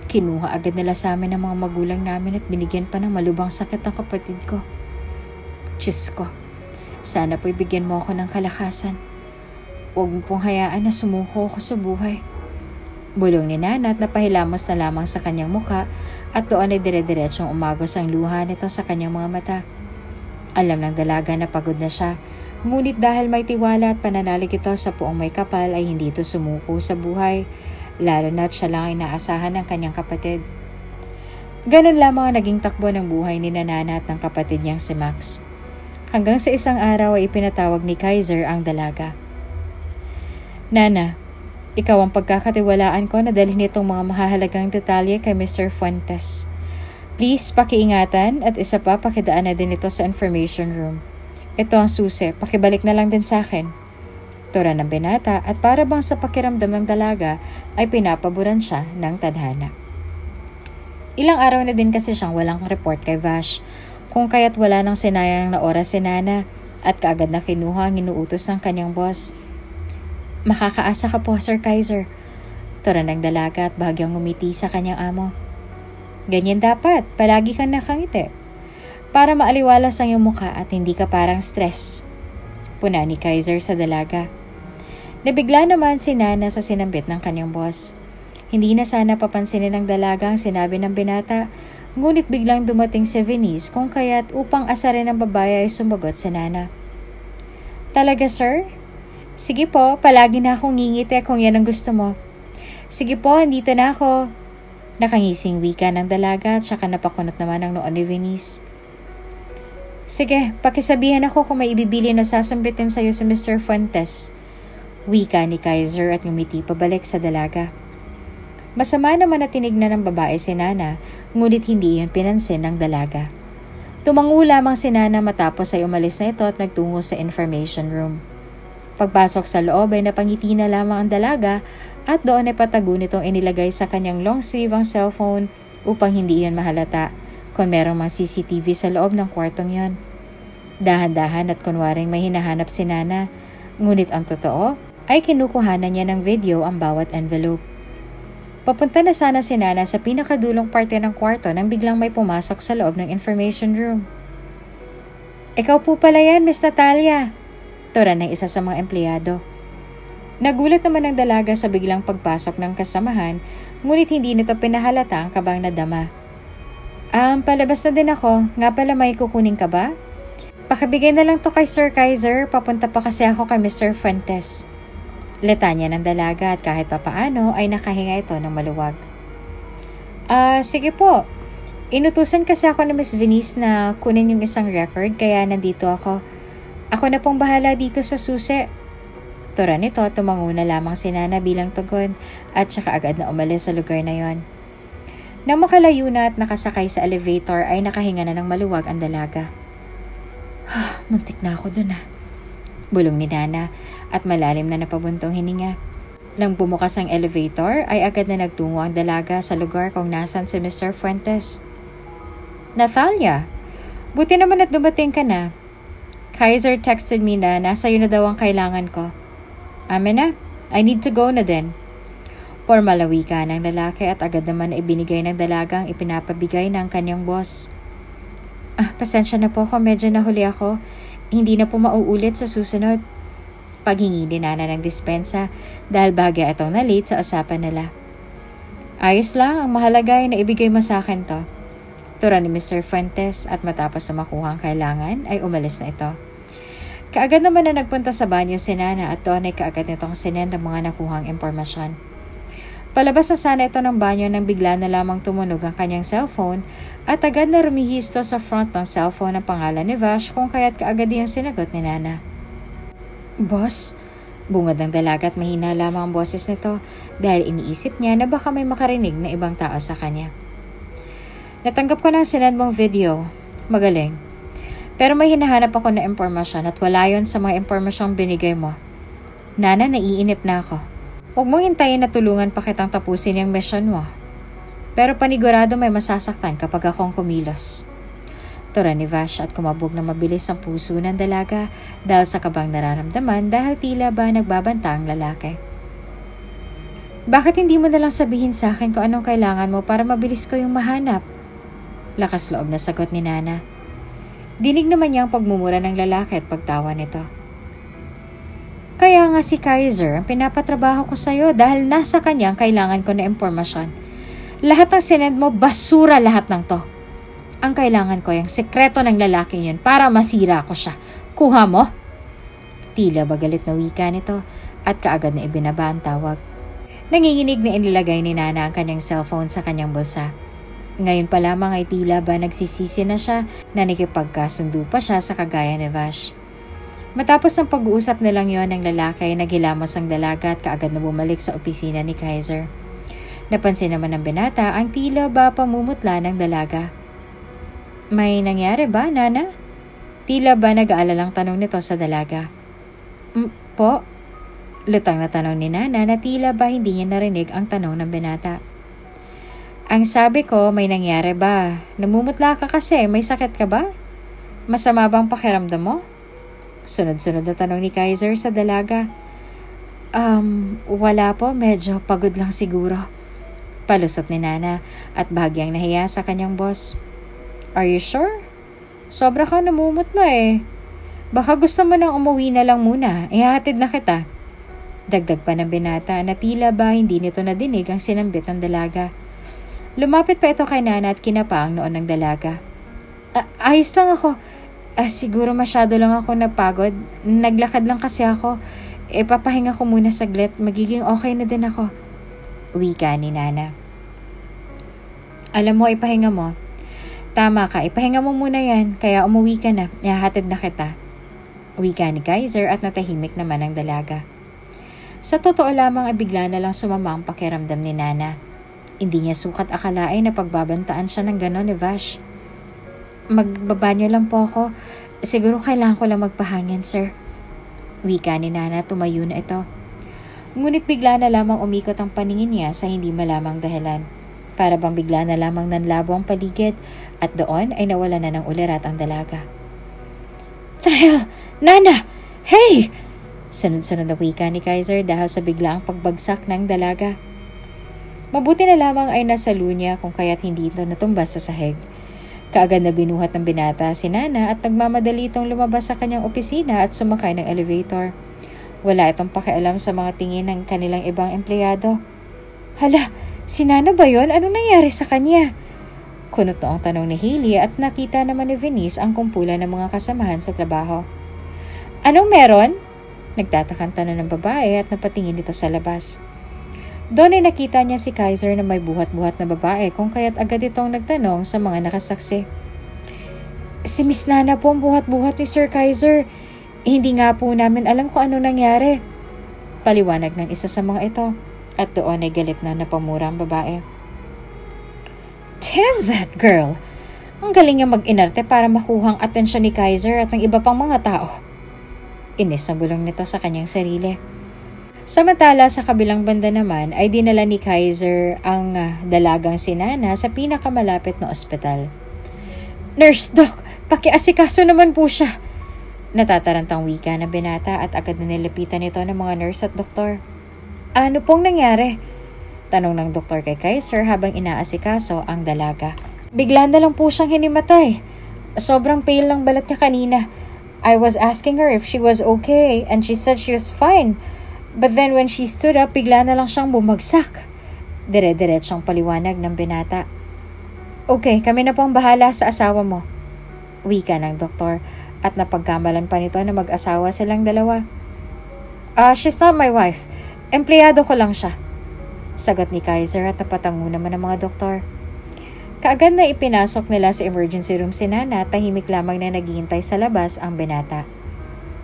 Kinuha agad nila sa amin ng mga magulang namin at binigyan pa ng malubhang sakit ang kapatid ko. Diyos ko, sana po'y bigyan mo ako ng kalakasan. Huwag mo pong hayaan na sumuko ako sa buhay. Bulong ni Nana at napahilamos na lamang sa kanyang muka at doon ay dire-diretsong umagos ang luha nito sa kanyang mga mata. Alam ng dalaga na pagod na siya, ngunit dahil may tiwala at pananalig ito sa puong may kapal ay hindi ito sumuko sa buhay, lalo na't siya lang ay naasahan ng kanyang kapatid. Ganun lamang ang naging takbo ng buhay ni Nana at ng kapatid niyang si Max. Hanggang sa isang araw ay ipinatawag ni Kaiser ang dalaga. Nana, ikaw ang pagkakatiwalaan ko na dalhin itong mga mahahalagang detalye kay Mr. Fuentes. Please, pakiingatan at isa pa pakidaan na din ito sa information room. Ito ang susi, pakibalik na lang din sa akin. Tura ng binata at para bang sa pakiramdam ng dalaga ay pinapaboran siya ng tadhana. Ilang araw na din kasi siyang walang report kay Vash, kung kaya't wala nang sinayang na oras si Nana at kaagad na kinuha ang inuutos ng kanyang boss. Makakaasa ka po, Sir Kaiser. Tura ng dalaga at bahagyang ngumiti sa kanyang amo. Ganyan dapat, palagi kang nakangiti. Para maaliwalas ang iyong mukha at hindi ka parang stress. Puna ni Kaiser sa dalaga. Nabigla naman si Nana sa sinambit ng kanyang boss. Hindi na sana papansinin ng dalaga ang sinabi ng binata, ngunit biglang dumating si Venice kung kaya't upang asarin ng babae ay sumagot si Nana. Talaga, sir? Sige po, palagi na akong ngingiti kung yan ang gusto mo. Sige po, andito na ako. Nakangising wika ng dalaga at saka napakunot naman ang noon ni Venice. Sige, pakisabihan ako kung may ibibili na sasambitin sa'yo si Mr. Fuentes. Wika ni Kaiser at ngumiti pabalik sa dalaga. Masama naman na tinignan ng babae si Nana, ngunit hindi yun pinansin ng dalaga. Tumango lamang si Nana matapos ay umalis na ito at nagtungo sa information room. Pagpasok sa loob ay napangiti na lamang ang dalaga at doon ay patago nitong inilagay sa kanyang long sleeve ang cellphone upang hindi iyon mahalata kung merong mga CCTV sa loob ng kwartong yon. Dahan-dahan at kunwaring may hinahanap si Nana, ngunit ang totoo ay kinukuhanan niya ng video ang bawat envelope. Papunta na sana si Nana sa pinakadulong parte ng kwarto nang biglang may pumasok sa loob ng information room. "Ikaw po pala yan, Miss Natalia," turan ng isa sa mga empleyado. Nagulat naman ang dalaga sa biglang pagpasok ng kasamahan, ngunit hindi nito pinahalata ang kabang nadama. Palabas na din ako. Nga pala, may kukunin ka ba?" "Pakibigay na lang to kay Sir Kaiser. Papunta pa kasi ako kay Mr. Fuentes." Letanya ng dalaga at kahit papaano ay nakahinga ito ng maluwag. Sige po. Inutusan kasi ako ni Miss Venice na kunin yung isang record kaya nandito ako. Ako na pong bahala dito sa susi." Tura nito, tumango na lamang si Nana bilang tugon at saka agad na umalis sa lugar na yon. Nang makalayo na at nakasakay sa elevator ay nakahinga na ng maluwag ang dalaga. Muntik na ako dun bulong ni Nana at malalim na napabuntong hininga. Nang bumukas ang elevator ay agad na nagtungo ang dalaga sa lugar kung nasan si Mr. Fuentes. "Natalia, buti naman at dumating ka na. Kaiser texted me na nasa iyo na daw ang kailangan ko." "Amen na, I need to go na din." Formalawi ka ng lalaki at agad naman ibinigay ng dalagang ipinapabigay ng kanyang boss. Pasensya na po kung medyo nahuli ako. Hindi na po mauulit sa susunod." Paghingi ni Nana ng dispensa dahil bahagya itong na-late sa usapan nila. "Ayos lang, ang mahalaga ay naibigay mo sa akin to." Tura ni Mr. Fuentes at matapos na makuha ang kailangan ay umalis na ito. Kaagad naman na nagpunta sa banyo si Nana at doon ay kaagad nitong sinend ang mga nakuhang impormasyon. Palabas na sana ito ng banyo nang bigla na lamang tumunog ang kanyang cellphone at agad na rumihisto sa front ng cellphone ang pangalan ni Vash kung kaya't kaagad yung sinagot ni Nana. "Boss?" Bungad ng dalaga at mahina lamang ang boses nito dahil iniisip niya na baka may makarinig na ibang tao sa kanya. "Natanggap ko ng sinend mong video. Magaling. Pero may hinahanap ako na impormasyon at wala yon sa mga impormasyong binigay mo. Nana, naiinip na ako. Huwag mong hintayin na tulungan pa kitang tapusin yung mission mo. Pero panigurado may masasaktan kapag akong kumilos." Tura ni Vash at kumabog na mabilis ang puso ng dalaga dahil sa kabang nararamdaman dahil tila ba nagbabanta ang lalaki. "Bakit hindi mo nalang sabihin sa akin kung anong kailangan mo para mabilis ko yung mahanap?" Lakas loob na sagot ni Nana. Dinig naman niya ang pagmumura ng lalaki at pagtawa nito. "Kaya nga si Kaiser ang pinapatrabaho ko sa'yo dahil nasa kanya ang kailangan ko na impormasyon. Lahat ng sinend mo, basura lahat ng to. Ang kailangan ko yung sekreto ng lalaki yun para masira ko siya. Kuha mo?" Tila ba galit na wika nito at kaagad na ibinaba ang tawag. Nanginginig na inilagay ni Nana ang kanyang cellphone sa kanyang bulsa. Ngayon pa lamang ay tila ba nagsisisi na siya na nakipagkasundo pa siya sa kagaya ni Vash. Matapos ng pag-uusap nilang yon ng lalaki, naghilamos ang dalaga at kaagad na bumalik sa opisina ni Kaiser. Napansin naman ng binata ang tila ba pamumutla ng dalaga. "May nangyari ba, Nana?" Tila ba nag-aalalang tanong nito sa dalaga. Po?" Lutang na tanong ni Nana na tila ba hindi niya narinig ang tanong ng binata. "Ang sabi ko, may nangyari ba? Namumutla ka kasi, may sakit ka ba? Masama bang pakiramdam mo?" Sunod-sunod na tanong ni Kaiser sa dalaga. Wala po, medyo pagod lang siguro." Palusot ni Nana at bahagyang nahiya sa kanyang boss. "Are you sure? Sobra ka namumutla Baka gusto mo nang umuwi na lang muna, ihahatid na kita." Dagdag pa ng binata na tila ba hindi nito nadinig ang sinambit ng dalaga. Lumapit pa ito kay Nana at kinapa ang noon ng dalaga. Ayos lang ako. Siguro masyado lang ako napagod. Naglakad lang kasi ako. Papahinga ko muna saglit. Magiging okay na din ako." Wika ni Nana. "Alam mo, ipahinga mo. Tama ka, ipahinga mo muna yan. Kaya umuwi ka na. Ihahatid na kita." Wika ni Kaiser at natahimik naman ang dalaga. Sa totoo lamang ay bigla na lang sumama ang pakiramdam ni Nana. Hindi niya sukat akalain na pagbabantaan siya ng ganon ni Vash. Magbabanyo lang po ako. Siguro kailangan ko lang magpahangin, sir. Wika ni Nana, tumayo na ito. Ngunit bigla na lamang umikot ang paningin niya sa hindi malamang dahilan. Para bang bigla na lamang nanlabo ang paligid at doon ay nawala na ng ulirat ang dalaga. The hell? Nana! Hey! Sunod-sunod na wika ni Kaiser dahil sa biglaang pagbagsak ng dalaga. Mabuti na lamang ay nasa lunya kung kaya't hindi ito natumbas sa sahig. Kaagad na binuhat ng binata si Nana at nagmamadali itong lumabas sa kanyang opisina at sumakay ng elevator. Wala itong pakialam sa mga tingin ng kanilang ibang empleyado. Hala, si Nana ba yun? Anong nangyari sa kanya? Kunot ang tanong ni Hailey at nakita naman ni Venice ang kumpulan ng mga kasamahan sa trabaho. Anong meron? Nagtatakang tanong ng babae at napatingin dito sa labas. Doon ay nakita niya si Kaiser na may buhat-buhat na babae kung kaya't agad itong nagtanong sa mga nakasaksi. Si Miss Nana po ang buhat-buhat ni Sir Kaiser. Hindi nga po namin alam kung ano nangyari. Paliwanag ng isa sa mga ito at doon ay galit na napamura ang babae. Damn that girl! Ang galing niya mag-inarte para makuhang atensyon ni Kaiser at ng iba pang mga tao. Inis na bulong nito sa kanyang sarili. Samantala sa kabilang banda naman ay dinala ni Kaiser ang dalagang si Nana sa pinakamalapit na ospital. Nurse, Doc, pakiasikaso naman po siya. Natatarantang wika ng binata at agad na nilapitan ito ng mga nurse at doktor. Ano pong nangyari? Tanong ng doktor kay Kaiser habang inaasikaso ang dalaga. Bigla na lang po siyang hinimatay. Sobrang pale ng balat niya kanina. I was asking her if she was okay and she said she was fine. But then when she stood up, bigla na lang siyang bumagsak. Dire-diretsong paliwanag ng binata. Okay, kami na po ang bahala sa asawa mo. Wika ng doktor. At napagkamalan pa nito na mag-asawa silang dalawa. She's not my wife. Empleyado ko lang siya. Sagot ni Kaiser at napatango naman ng mga doktor. Kaagad na ipinasok nila sa emergency room si Nana, tahimik lamang na naghihintay sa labas ang binata.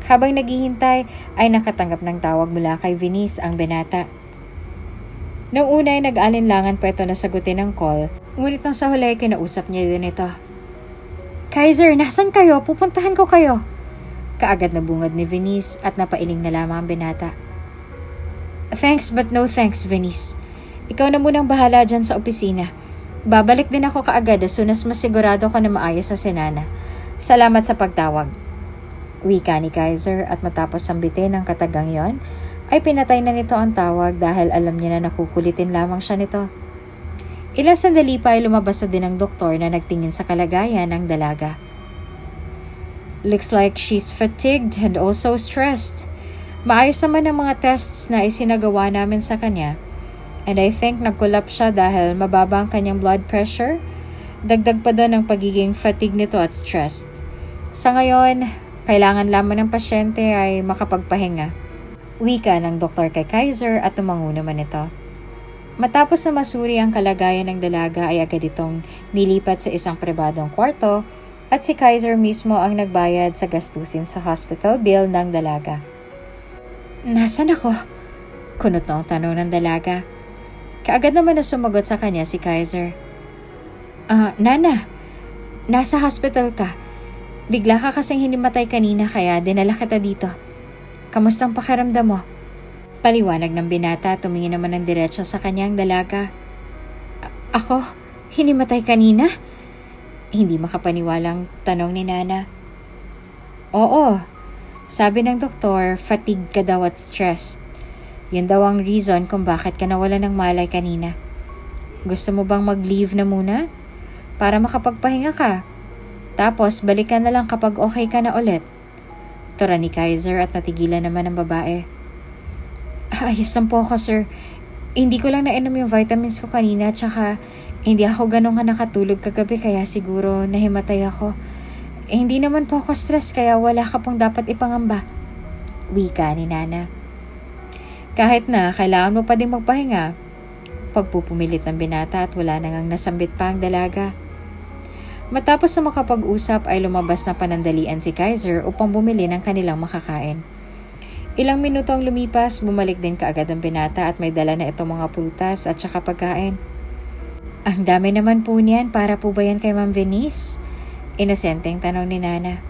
Habang naghihintay ay nakatanggap ng tawag mula kay Venice ang binata. Noong una ay nag-alinlangan pa ito na sagutin ang call, ngunit nang sa huli kinausap niya din ito. Kaiser, nasan kayo? Pupuntahan ko kayo. Kaagad na bungad ni Venice at napailing na lamang ang binata. Thanks but no thanks, Venice. Ikaw na munang bahala dyan sa opisina. Babalik din ako kaagad as soon as masigurado ko na maayos sa Nana. Salamat sa pagtawag. Wika ni Kaiser at matapos sambitin ang katagang yon, ay pinatay na nito ang tawag dahil alam niya na nakukulitin lamang siya nito. Ilang sandali pa ay lumabas na din ang doktor na nagtingin sa kalagayan ng dalaga. Looks like she's fatigued and also stressed. Maayos naman ang mga tests na isinagawa namin sa kanya. And I think nag-collapse siya dahil mababa ang kanyang blood pressure. Dagdag pa doon ang pagiging fatigue nito at stressed. Sa ngayon, kailangan lamang ng pasyente ay makapagpahinga. Wika ng doktor kay Kaiser at tumango naman ito. Matapos na masuri ang kalagayan ng dalaga ay agad itong nilipat sa isang pribadong kwarto at si Kaiser mismo ang nagbayad sa gastusin sa hospital bill ng dalaga. Nasaan ako? Kunot na ang tanong ng dalaga. Kaagad naman na sumagot sa kanya si Kaiser. Nana, nasa hospital ka. Bigla ka kasing hinimatay kanina kaya dinala kita dito. Kamustang pakiramdam mo? Paliwanag ng binata, tumingin naman ng diretso sa kanyang dalaga. Ako? Hinimatay kanina? Hindi makapaniwalang tanong ni Nana. Oo. Sabi ng doktor, fatigue ka daw at stressed. Yun daw ang reason kung bakit ka nawala ng malay kanina. Gusto mo bang mag-leave na muna? Para makapagpahinga ka. Tapos balikan na lang kapag okay ka na ulit. Tura ni Kaiser at natigilan naman ang babae. Ayos lang po ako, sir. Hindi ko lang nainom yung vitamins ko kanina tsaka hindi ako ganun nga nakatulog kagabi kaya siguro nahimatay ako. Hindi naman po ako stress kaya wala ka pong dapat ipangamba. Wika ni Nana. Kahit na kailangan mo pa din magpahinga, pagpupumilit ng binata at wala nang nasambit pa ang dalaga. Matapos na makapag-usap ay lumabas na panandalian si Kaiser upang bumili ng kanilang makakain. Ilang minuto ang lumipas, bumalik din kaagad ang binata at may dala na itong mga prutas at saka pagkain. Ang dami naman po niyan, para po ba yan kay Ma'am Venice? Inosenteng tanong ni Nana.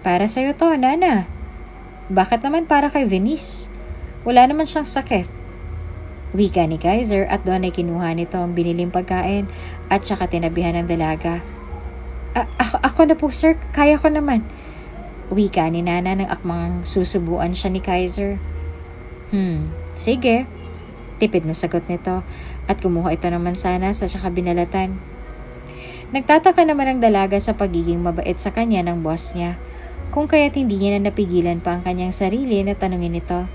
Para sa'yo to, Nana. Bakit naman para kay Venice? Wala naman siyang sakit. Wika ni Kaiser at doon ay kinuha nito ang biniling pagkain at saka tinabihan ng dalaga. Ako na po sir, kaya ko naman. Wika ni Nana ng akmang susubuan siya ni Kaiser. Sige. Tipid na sagot nito at kumuha ito ng mansanas at saka binalatan. Nagtataka naman ang dalaga sa pagiging mabait sa kanya ng boss niya, kung kaya't hindi niya na napigilan pa ang kanyang sarili na tanungin ito.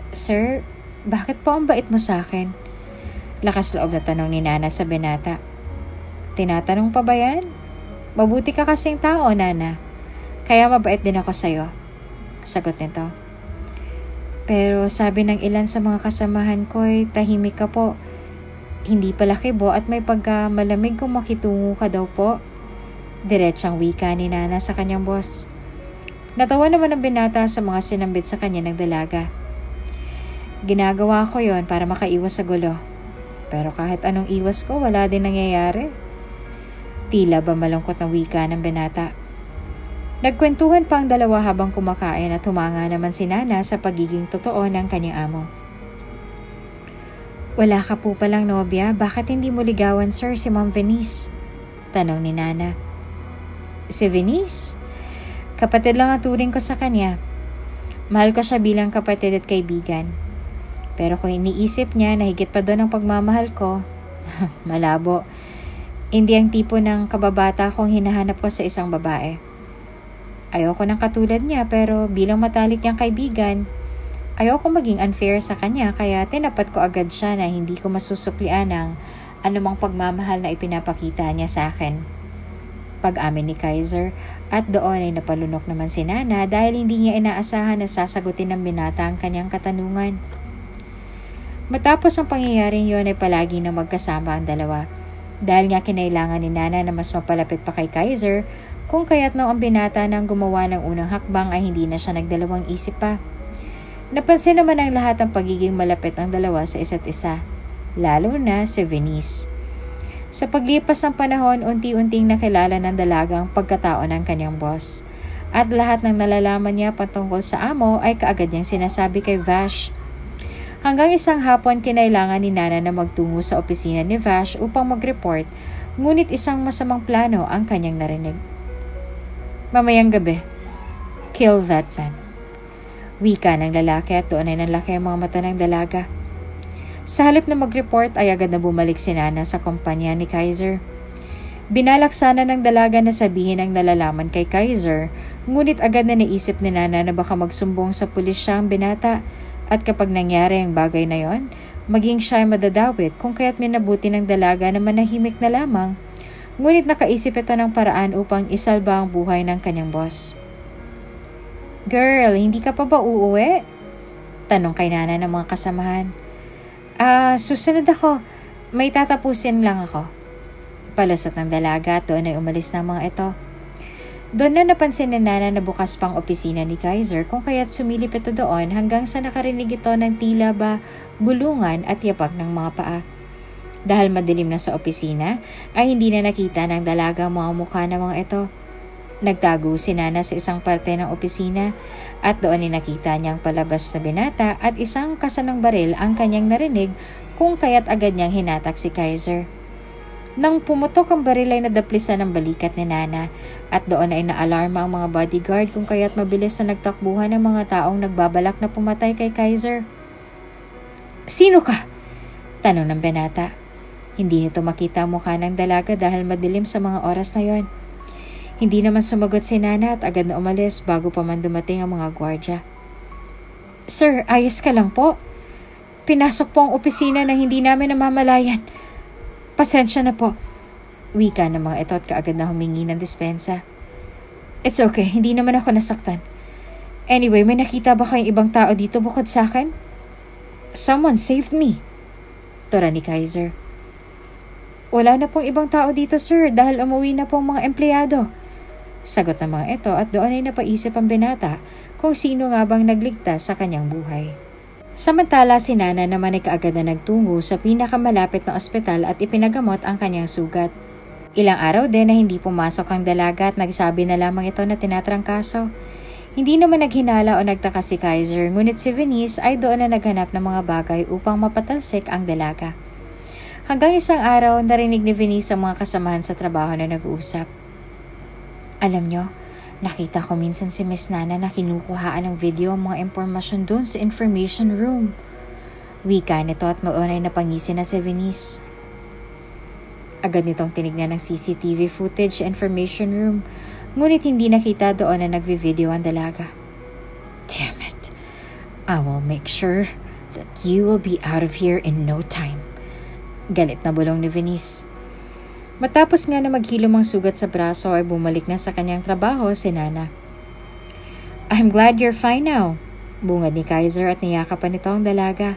Sir, bakit po ang bait mo sa akin? Lakas loob na tanong ni Nana sa binata. Tinatanong pa ba yan? Mabuti ka kasing tao, Nana. Kaya mabait din ako sa'yo. Sagot nito. Pero sabi ng ilan sa mga kasamahan ko'y tahimik ka po. Hindi pala kibo at may pagkamalamig kung makitungo ka daw po. Diretsang wika ni Nana sa kanyang boss. Natawa naman ang binata sa mga sinambit sa kanya ng dalaga. Ginagawa ko yon para makaiwas sa gulo. Pero kahit anong iwas ko, wala din nangyayari. Tila ba malungkot na wika ng binata. Nagkwentuhan pa ang dalawa habang kumakain at humanga naman si Nana sa pagiging totoo ng kanyang amo. Wala ka po palang nobya, bakit hindi mo ligawan sir si Ma'am Venice? Tanong ni Nana. Si Venice? Kapatid lang ang turing ko sa kanya. Mahal ko siya bilang kapatid at kaibigan. Pero kung iniisip niya na higit pa doon ang pagmamahal ko, malabo. Hindi ang tipo ng kababata kong hinahanap ko sa isang babae. Ayoko ng katulad niya pero bilang matalik niyang kaibigan, ayoko maging unfair sa kanya kaya tinapat ko agad siya na hindi ko masusuklian ng anumang pagmamahal na ipinapakita niya sa akin. Pag-amin ni Kaiser at doon ay napalunok naman si Nana dahil hindi niya inaasahan na sasagutin ng binata ang kanyang katanungan. Matapos ang pangyayaring yon ay palagi na magkasama ang dalawa. Dahil nga kinailangan ni Nana na mas mapalapit pa kay Kaiser, kung kaya't nang ang binata nang gumawa ng unang hakbang ay hindi na siya nagdalawang isip pa. Napansin naman ang lahat ang pagiging malapit ng dalawa sa isa't isa, lalo na si Venice. Sa paglipas ng panahon, unti-unting nakilala ng dalaga ang pagkatao ng kanyang boss. At lahat ng nalalaman niya patungkol sa amo ay kaagad niyang sinasabi kay Vash. Hanggang isang hapon kinailangan ni Nana na magtungo sa opisina ni Vash upang mag-report, ngunit isang masamang plano ang kanyang narinig. Mamayang gabi, kill that man. Wika ng lalaki at doon ay nanlaki ang mga mata ng dalaga. Sa halip na mag-report ay agad na bumalik si Nana sa kumpanya ni Kaiser. Binalak sana ng dalaga na sabihin ang nalalaman kay Kaiser, ngunit agad na naisip ni Nana na baka magsumbong sa pulis siya ang binata. At kapag nangyari ang bagay na yon, maging siya ay madadawit kung kaya't minabuti ng dalaga na manahimik na lamang. Ngunit nakaisip ito ng paraan upang isalba ang buhay ng kanyang boss. Girl, hindi ka pa ba uuwi? Tanong kay Nana ng mga kasamahan. Susunod ako. May tatapusin lang ako. Palusot ng dalaga at doon ay umalis na mga ito. Doon na napansin ni Nana na bukas pang opisina ni Kaiser kung kaya't sumilip ito doon hanggang sa nakarinig ito ng tila ba bulungan at yapak ng mga paa. Dahil madilim na sa opisina, ay hindi na nakita ng dalaga mga mukha ng mga ito. Nagtago si Nana sa isang parte ng opisina at doon ay nakita niyang palabas na binata at isang kasanang baril ang kanyang narinig kung kaya't agad niyang hinatak si Kaiser. Nang pumutok ang baril ay nadaplisan ng balikat ni Nana at doon ay naalarma ang mga bodyguard kung kaya't mabilis na nagtakbuhan ang mga taong nagbabalak na pumatay kay Kaiser. Sino ka? Tanong ng binata. Hindi nito makita ang mukha ng dalaga dahil madilim sa mga oras na yon. Hindi naman sumagot si Nana at agad na umalis bago pa man dumating ang mga gwardya. Sir, ayos ka lang po? Pinasok po ang opisina na hindi namin namamalayan. Pasensya na po. Wika ng mga ito at kaagad na humingi ng dispensa. It's okay, hindi naman ako nasaktan. Anyway, may nakita ba kayong ibang tao dito bukod sa akin? Someone saved me. Tura ni Kaiser. Wala na pong ibang tao dito sir dahil umuwi na pong mga empleyado. Sagot ng mga ito at doon ay napaisip ang binata kung sino nga bang nagligtas sa kanyang buhay. Samantala si Nana naman ay kaagad na nagtungo sa pinakamalapit na ospital at ipinagamot ang kanyang sugat. Ilang araw din na hindi pumasok ang dalaga at nagsabi na lamang ito na tinatrangkaso. Hindi naman naghinala o nagtaka si Kaiser, ngunit si Venice ay doon na naghanap ng mga bagay upang mapatalsik ang dalaga. Hanggang isang araw, narinig ni Venice ang mga kasamahan sa trabaho na nag-uusap. Alam nyo, nakita ko minsan si Miss Nana na kinukuhaan ng video ang mga impormasyon doon sa information room. Wika nito at noon ay napangisi na si Venice. Agad nitong tinignan ng CCTV footage sa information room, ngunit hindi nakita doon na nagvi-video ang dalaga. Damn it. I will make sure that you will be out of here in no time. Galit na bulong ni Venice. Matapos nga na maghilom ang sugat sa braso ay bumalik na sa kanyang trabaho si Nana. I'm glad you're fine now, bungad ni Kaiser at niyakapan nito ang dalaga.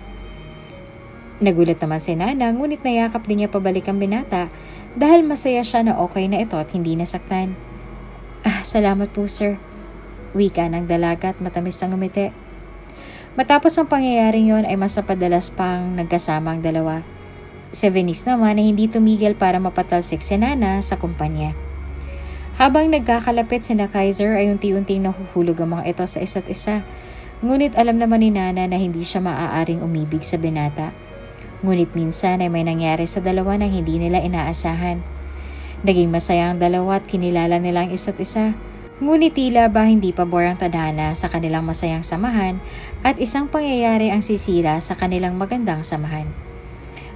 Nagulat naman si Nana, ngunit nayakap din niya pabalik ang binata dahil masaya siya na okay na ito at hindi nasaktan. Salamat po sir. Wika ng dalaga at matamis na ngumiti. Matapos ang pangyayaring yon ay mas napadalas pang nagkasama ang dalawa. Si Venice naman ay hindi tumigil para mapatalsik si Nana sa kumpanya. Habang nagkakalapit sina Kaiser ay unti-unting nahuhulog ang mga ito sa isa't isa. Ngunit alam naman ni Nana na hindi siya maaaring umibig sa binata. Ngunit minsan ay may nangyari sa dalawa na hindi nila inaasahan. Naging masaya ang dalawa at kinilala nila ang isa't isa. Ngunit tila ba hindi pabor ang tadhana sa kanilang masayang samahan at isang pangyayari ang sisira sa kanilang magandang samahan.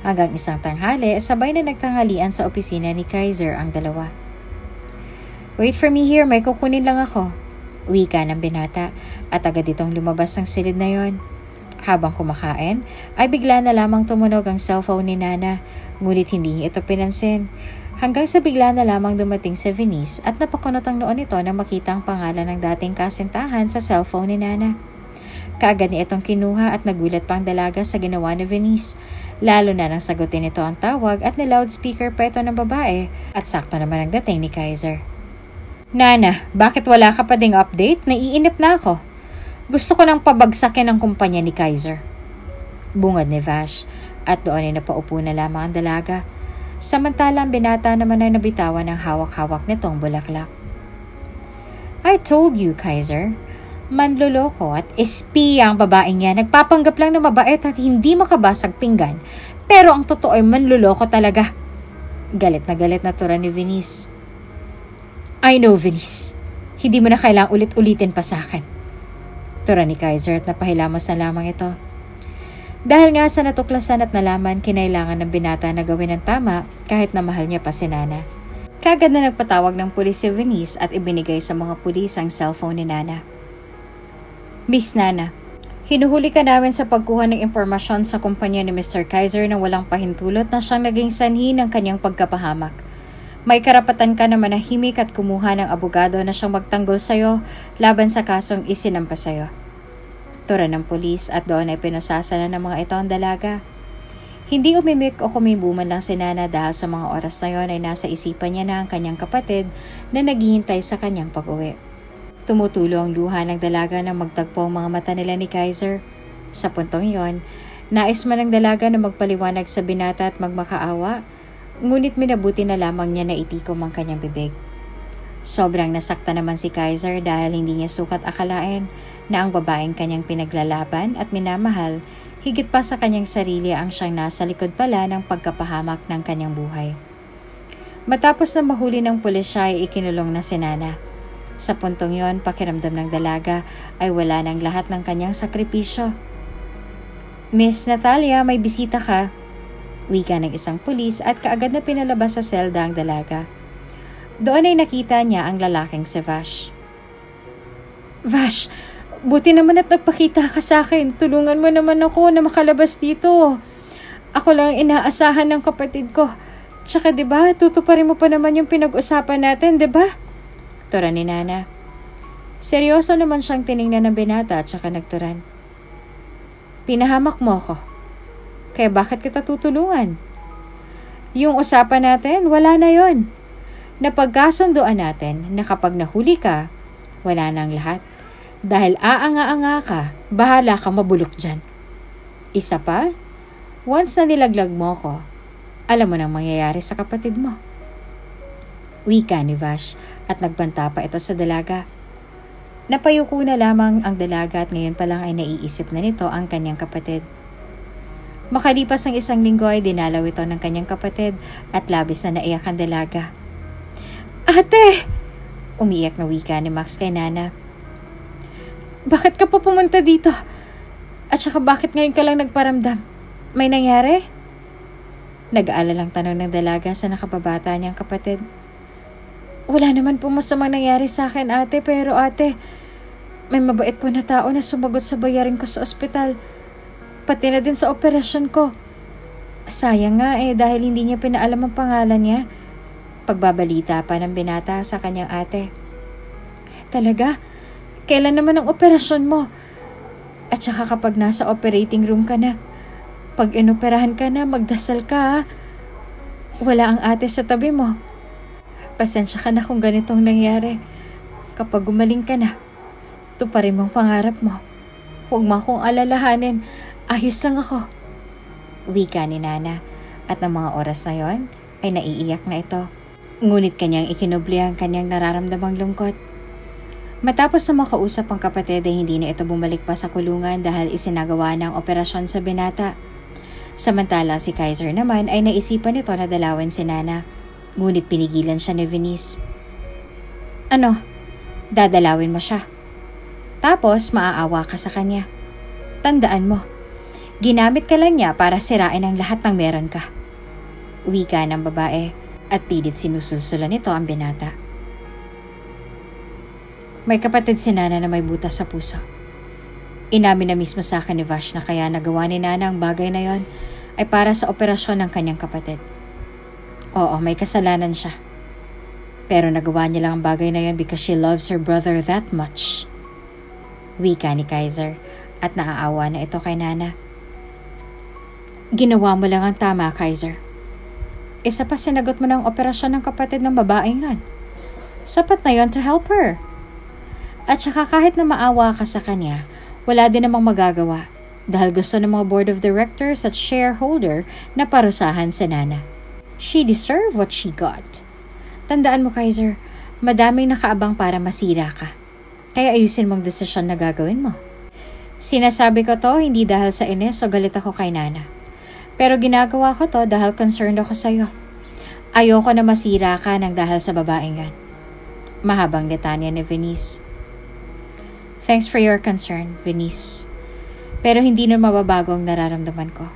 Hanggang isang tanghali, sabay na nagtanghalian sa opisina ni Kaiser ang dalawa. Wait for me here, may kukunin lang ako. Wika ng binata at agad itong lumabas ng silid na yon. Habang kumakain, ay bigla na lamang tumunog ang cellphone ni Nana, ngunit hindi niya ito pinansin. Hanggang sa bigla na lamang dumating si Venice at napakunot ang noon ito na makita ang pangalan ng dating kasintahan sa cellphone ni Nana. Kaagad niya itong kinuha at nagulat pang dalaga sa ginawa ni Venice. Lalo na nang sagutin ito ang tawag at ni-loudspeaker pa ito ng babae at sakto naman ang dating ni Kaiser. Nana, bakit wala ka pa ding update? Naiinip na ako. Gusto ko nang pabagsakin ang kumpanya ni Kaiser. Bungad ni Vash at doon ay napaupo na lamang ang dalaga. Samantalang binata naman ay nabitawan ng hawak-hawak nitong bulaklak. I told you, Kaiser. Manloloko at espiya ang babaeng yan. Nagpapanggap lang na mabait at hindi makabasag pinggan. Pero ang totoo ay manloloko talaga. Galit na tura ni Venice. I know, Venice. Hindi mo na kailangang ulit-ulitin pa sa akin. Tura ni Kaiser at napahilamos na lamang ito. Dahil nga sa natuklasan at nalaman, kinailangan ng binata na gawin ang tama kahit na mahal niya pa si Nana. Kagad na nagpatawag ng pulis si Venice at ibinigay sa mga pulis ang cellphone ni Nana. Miss Nana, hinuhuli ka namin sa pagkuha ng impormasyon sa kumpanya ni Mr. Kaiser na walang pahintulot na siyang naging sanhi ng kanyang pagkapahamak. May karapatan ka na manahimik at kumuha ng abogado na siyang magtanggol sa'yo laban sa kasong isinampa sa'yo. Tura ng pulis at doon ay pinasasala ng mga ito ang dalaga. Hindi umimik o kumibuman lang si Nana dahil sa mga oras na yon ay nasa isipan niya na ang kanyang kapatid na naghihintay sa kanyang pag-uwi. Tumutulo ang luha ng dalaga na magtagpo ang mga mata nila ni Kaiser. Sa puntong yon, nais man ng dalaga na magpaliwanag sa binata at magmakaawa, ngunit minabuti na lamang niya na itikom ang kanyang bibig. Sobrang nasakta naman si Kaiser dahil hindi niya sukat akalain na ang babaeng kanyang pinaglalaban at minamahal, higit pa sa kanyang sarili ang siyang nasa likod pala ng pagkapahamak ng kanyang buhay. Matapos na mahuli ng pulisya ay ikinulong na si Nana. Sa puntong yon, pakiramdam ng dalaga ay wala ng lahat ng kanyang sakripisyo. Miss Natalia, may bisita ka. Wika ng isang pulis at kaagad na pinalabas sa selda ang dalaga. Doon ay nakita niya ang lalaking si Vash. Vash, buti naman at nagpakita ka sa akin. Tulungan mo naman ako na makalabas dito. Ako lang inaasahan ng kapatid ko. Tsaka diba, tutuparin mo pa naman yung pinag-usapan natin, diba? Tura ni Nana. Seryoso naman siyang tiningnan ng binata at saka nagturan. Pinahamak mo ako. Kaya bakit kita tutulungan? Yung usapan natin, wala na yon. Napagkasunduan natin na kapag nahuli ka, wala nang lahat. Dahil aanga-anga ka, bahala ka mabulok dyan. Isa pa, once na nilaglag mo ko, alam mo nang mangyayari sa kapatid mo. Wika ni Vash at nagbanta pa ito sa dalaga. Napayuko na lamang ang dalaga at ngayon pa lang ay naiisip na nito ang kanyang kapatid. Makalipas ang 1 linggo ay dinalaw ito ng kanyang kapatid at labis na naiyak ang dalaga. Ate! Umiyak na wika ni Max kay Nana. Bakit ka pa pumunta dito? At saka bakit ngayon ka lang nagparamdam? May nangyari? Nag-aalalang tanong ng dalaga sa nakababata niyang kapatid. Wala naman po masamang nangyari sa akin, ate, pero ate, may mabait po na tao na sumagot sa bayarin ko sa ospital. Pati na din sa operasyon ko. Sayang nga dahil hindi niya pinaalam ang pangalan niya. Pagbabalita pa ng binata sa kanyang ate. Talaga? Kailan naman ang operasyon mo? At saka kapag nasa operating room ka na, pag inoperahan ka na, magdasal ka ha. Wala ang ate sa tabi mo. Pasensya ka na kung ganitong nangyari. Kapag gumaling ka na, tuparin mong pangarap mo. Huwag mo akong alalahanin. Ayos lang ako. Wika ni Nana at ng mga oras na yon ay naiiyak na ito. Ngunit kanyang ikinubli ang kanyang nararamdamang lungkot. Matapos na makausap ang kapatid ay hindi na ito bumalik pa sa kulungan dahil isinagawa ng operasyon sa binata. Samantala si Kaiser naman ay naisipan nito na dalawin si Nana. Ngunit pinigilan siya ni Venice. Ano? Dadalawin mo siya. Tapos maaawa ka sa kanya. Tandaan mo, ginamit ka lang niya para sirain ang lahat ng meron ka. Wika ng babae at pilit sinusulsulan nito ang binata. May kapatid si Nana na may butas sa puso. Inamin na mismo sa akin ni Vash na kaya nagawa ni Nana ang bagay na yon ay para sa operasyon ng kanyang kapatid. Oo, may kasalanan siya. Pero nagawa niya lang ang bagay na yon because she loves her brother that much. Wika ni Kaiser at naaawa na ito kay Nana. Ginawa mo lang ang tama, Kaiser. Isa pa sinagot mo ng operasyon ng kapatid ng babaeng yan. Sapat na yon to help her. At saka kahit na maawa ka sa kanya, wala din namang magagawa dahil gusto ng mga board of directors at shareholder na parusahan si Nana. She deserved what she got. Tandaan mo, Kaiser, madaming nakaabang para masira ka. Kaya ayusin mong desisyon na gagawin mo. Sinasabi ko to hindi dahil sa inis o galit ako kay Nana. Pero ginagawa ko to dahil concerned ako sa'yo. Ayoko na masira ka ng dahil sa babaeng yan. Mahabang litanya ni Venice. Thanks for your concern, Venice. Pero hindi na mababago ang nararamdaman ko.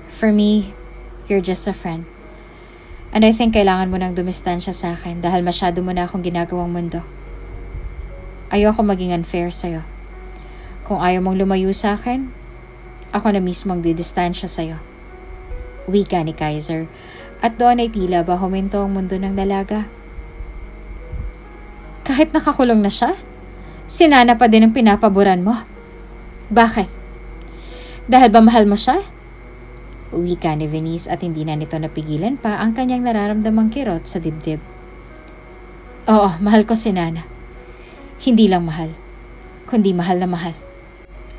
For me, you're just a friend. And I think kailangan mo nang dumistansya sa akin dahil masyado mo na akong ginagawang mundo. Ayoko maging unfair sa'yo. Kung ayaw mong lumayo sa akin, ako na mismo ang didistansya sa'yo. Wika ni Kaiser at doon ay tila ba huminto ang mundo ng dalaga. Kahit nakakulong na siya, si Nana pa din ang pinapaboran mo. Bakit? Dahil ba mahal mo siya? Wika ni Venice at hindi na nito napigilan pa ang kanyang nararamdamang kirot sa dibdib. Oo, mahal ko si Nana. Hindi lang mahal, kundi mahal na mahal.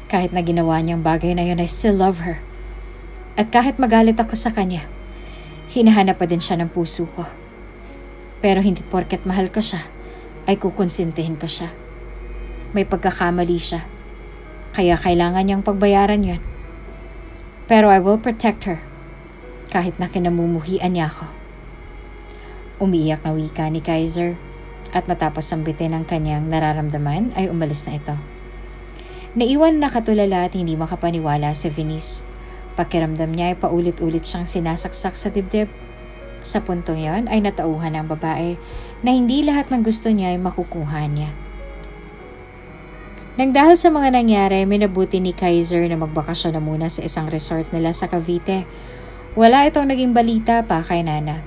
Kahit na ginawa niyang bagay na yun, I still love her. At kahit magalit ako sa kanya, hinahanap pa din siya ng puso ko. Pero hindi porket mahal ko siya, ay kukonsintihin ko siya. May pagkakamali siya, kaya kailangan niyang pagbayaran yon. Pero I will protect her, kahit na kinamumuhian niya ako. Umiiyak na wika ni Kaiser, at matapos sambitin ang kanyang nararamdaman ay umalis na ito. Naiwan na nakatulala at hindi makapaniwala si Venice. Pakiramdam niya ay paulit-ulit siyang sinasaksak sa dibdib. Sa puntong yon ay natauhan ang babae na hindi lahat ng gusto niya ay makukuha niya. Nang dahil sa mga nangyari, minabuti ni Kaiser na magbakasyon na muna sa isang resort nila sa Cavite. Wala itong naging balita pa kay Nana.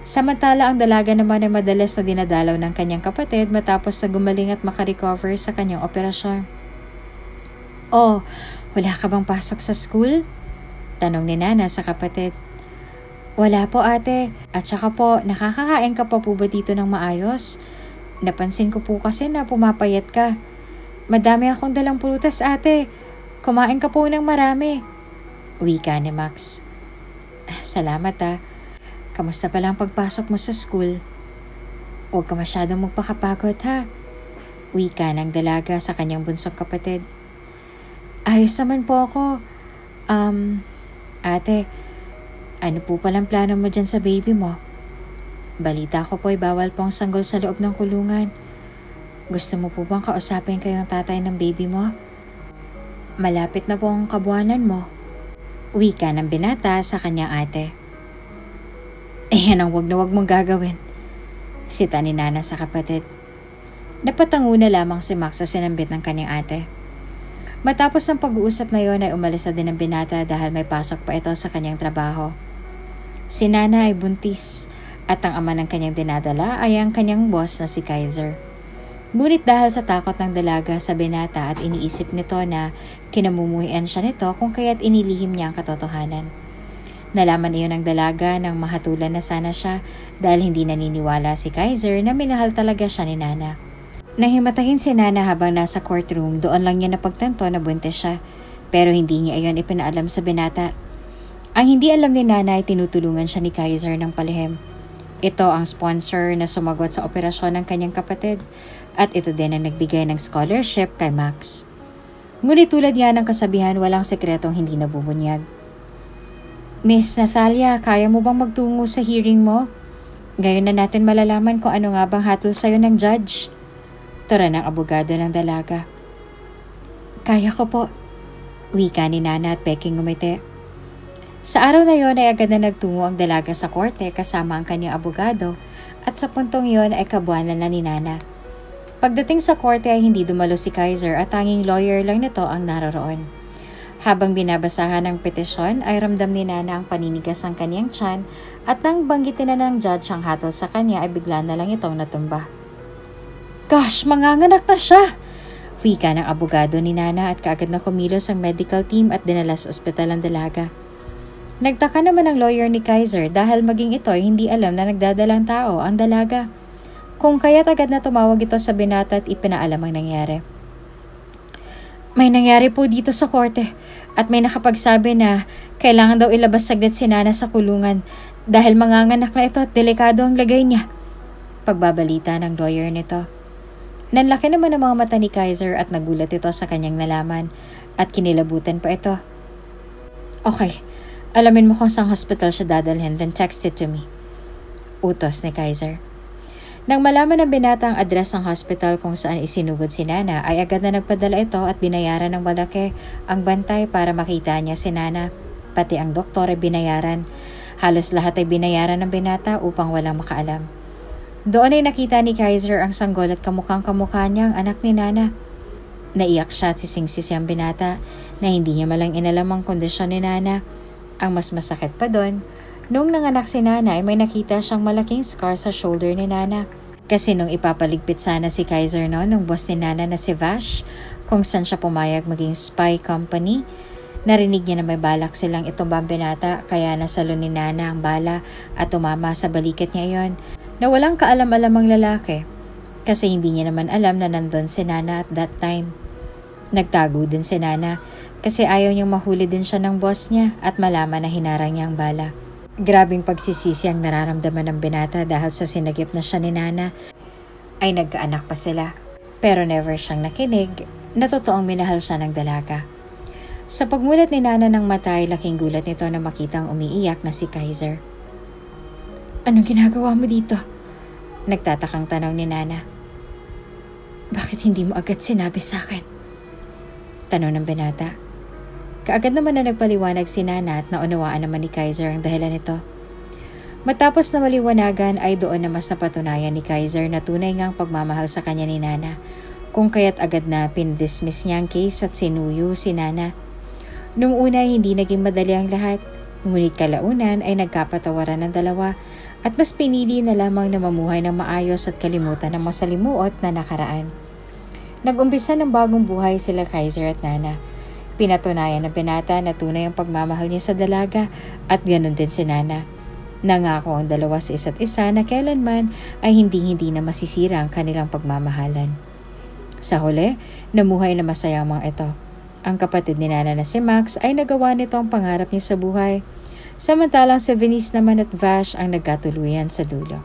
Samantala ang dalaga naman ay madalas na dinadalaw ng kanyang kapatid matapos na gumaling at makarecover sa kanyang operasyon. Oh, wala ka bang pasok sa school? Tanong ni Nana sa kapatid. Wala po ate, at saka po nakakakain ka pa po ba dito ng maayos? Napansin ko po kasi na pumapayat ka. Madami akong dalang prutas ate, kumain ka po ng marami. Wika ni Max. Salamat Kamusta pala ang pagpasok mo sa school? Huwag ka masyadong magpakapagod ha. Wika ng dalaga sa kanyang bunsong kapatid. Ayos naman po ako. Ate, ano po palang plano mo dyan sa baby mo? Balita ko po ay bawal po ang sanggol sa loob ng kulungan. Gusto mo po bang kausapin kayong tatay ng baby mo? Malapit na po ang kabuanan mo. Wika ng binata sa kanyang ate. Yan ang wag na wag mong gagawin. Sita ni Nana sa kapatid. Napatango na lamang si Max sa sinambit ng kanyang ate. Matapos ang pag-uusap na yon ay umalis na din ang binata dahil may pasok pa ito sa kanyang trabaho. Si Nana ay buntis at ang ama ng kanyang dinadala ay ang kanyang boss na si Kaiser. Ngunit dahil sa takot ng dalaga sa binata at iniisip nito na kinamumuhian siya nito kung kaya't inilihim niya ang katotohanan. Nalaman iyon ng dalaga nang mahatulan na sana siya dahil hindi naniniwala si Kaiser na minahal talaga siya ni Nana. Nang himatahin si Nana habang nasa courtroom, doon lang niya napagtanto na buntis siya. Pero hindi niya iyon ipinaalam sa binata. Ang hindi alam ni Nana ay tinutulungan siya ni Kaiser ng palihim. Ito ang sponsor na sumagot sa operasyon ng kanyang kapatid at ito din ang nagbigay ng scholarship kay Max. Ngunit tulad yan ng kasabihan, walang sekretong hindi nabubunyag. Miss Nathalia, kaya mo bang magtungo sa hearing mo? Ngayon na natin malalaman kung ano nga bang hatol sa'yo ng judge. Tura ng abogado ng dalaga. Kaya ko po. Wika ni Nana at peking ngumiti. Sa araw na yon ay agad na nagtungo ang dalaga sa korte kasama ang kanyang abogado at sa puntong yon ay kabuanan na ni Nana. Pagdating sa korte ay hindi dumalo si Kaiser at tanging lawyer lang nito ang naroroon. Habang binabasahan ng petisyon ay ramdam ni Nana ang paninigas ng kanyang tiyan at nang banggitin na ng judge ang hatol sa kanya ay bigla na lang itong natumba. Gosh, manganganak na siya! Wika ng abogado ni Nana at kaagad na kumilos ang medical team at dinala sa ospital ang dalaga. Nagtaka naman ang lawyer ni Kaiser dahil maging ito ay hindi alam na nagdadalang tao ang dalaga. Kung kaya't agad na tumawag ito sa binata at ipinaalam ang nangyari. May nangyari po dito sa korte at may nakapagsabi na kailangan daw ilabas saglit si Nana sa kulungan dahil manganganak na ito at delikado ang lagay niya. Pagbabalita ng lawyer nito. Nanlaki naman ang mga mata ni Kaiser at nagulat ito sa kanyang nalaman at kinilabutan pa ito. Okay, alamin mo kung saan hospital siya dadalhin then text it to me. Utos ni Kaiser. Nang malaman ng binata ang address ng hospital kung saan isinugod si Nana ay agad na nagpadala ito at binayaran ng malaki ang bantay para makita niya si Nana. Pati ang doktor ay binayaran. Halos lahat ay binayaran ng binata upang walang makaalam. Doon ay nakita ni Kaiser ang sanggol at kamukhang-kamukha niya ang anak ni Nana. Naiyak siya at sising-sisi ang binata na hindi niya malang inalam ang kondisyon ni Nana. Ang mas masakit pa doon, nung nanganak si Nana ay may nakita siyang malaking scar sa shoulder ni Nana. Kasi nung ipapaligpit sana si Kaiser noon ng boss ni Nana na si Vash, kung saan siya pumayag maging spy company, narinig niya na may balak silang itumba ang binata kaya nasalo ni Nana ang bala at tumama sa balikat niya iyon. Na walang kaalam-alamang lalaki kasi hindi niya naman alam na nandun si Nana at that time. Nagtago din si Nana kasi ayaw niyang mahuli din siya ng boss niya at malaman na hinarang niya ang bala. Grabing pagsisisi ang nararamdaman ng binata dahil sa sinagip na siya ni Nana ay nagkaanak pa sila. Pero never siyang nakinig na totoong minahal siya ng dalaga. Sa pagmulat ni Nana ng mata ay laking gulat nito na makitang umiiyak na si Kaiser. Anong ginagawa mo dito? Nagtatakang tanong ni Nana. Bakit hindi mo agad sinabi sa akin? Tanong ng binata. Kaagad naman na nagpaliwanag si Nana at naunawaan naman ni Kaiser ang dahilan nito. Matapos na maliwanagan ay doon na mas napatunayan ni Kaiser na tunay ngang pagmamahal sa kanya ni Nana. Kung kaya't agad na pindismiss niya ang case at sinuyo si Nana. Nung una ay hindi naging madali ang lahat. Ngunit kalaunan ay nagkapatawaran ng dalawa at mas pinili na lamang na mamuhay ng maayos at kalimutan ang masalimuot na nakaraan. Nag-umpisa ng bagong buhay sila Kaiser at Nana. Pinatunayan ng binata na tunay ang pagmamahal niya sa dalaga at ganoon din si Nana. Nangako ang dalawa sa isa't isa na kailanman ay hindi na masisira ang kanilang pagmamahalan. Sa huli, namuhay na masaya ang mga ito. Ang kapatid ni Nana na si Max ay nagawa nito ang pangarap niya sa buhay. Samantalang si Venice naman at Vash ang nagkatuluyan sa dulo.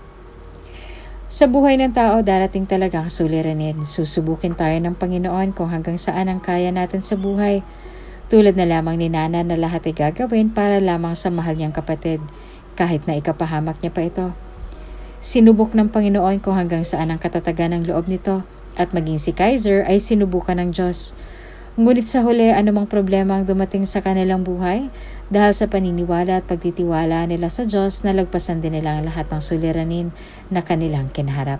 Sa buhay ng tao, darating talaga ang suliranin. Susubukin tayo ng Panginoon kung hanggang saan ang kaya natin sa buhay. Tulad na lamang ni Nana na lahat ay gagawin para lamang sa mahal niyang kapatid, kahit na ikapahamak niya pa ito. Sinubok ng Panginoon kung hanggang saan ang katatagan ng loob nito, at maging si Kaiser ay sinubukan ng Diyos. Ngunit sa huli, anumang problema ang dumating sa kanilang buhay, dahil sa paniniwala at pagtitiwala nila sa Diyos, nalagpasan din nila ang lahat ng suliranin na kanilang kinaharap.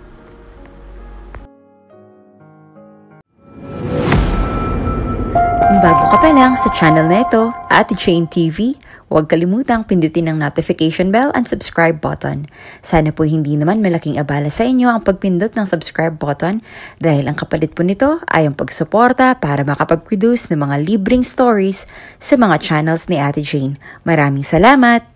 Kung bago ka pa lang sa channel na ito, Ate Jane TV, huwag kalimutang pindutin ang notification bell and subscribe button. Sana po hindi naman malaking abala sa inyo ang pagpindot ng subscribe button dahil ang kapalit po nito ay ang pagsuporta para makapag-produce ng mga libreng stories sa mga channels ni Ate Jane. Maraming salamat!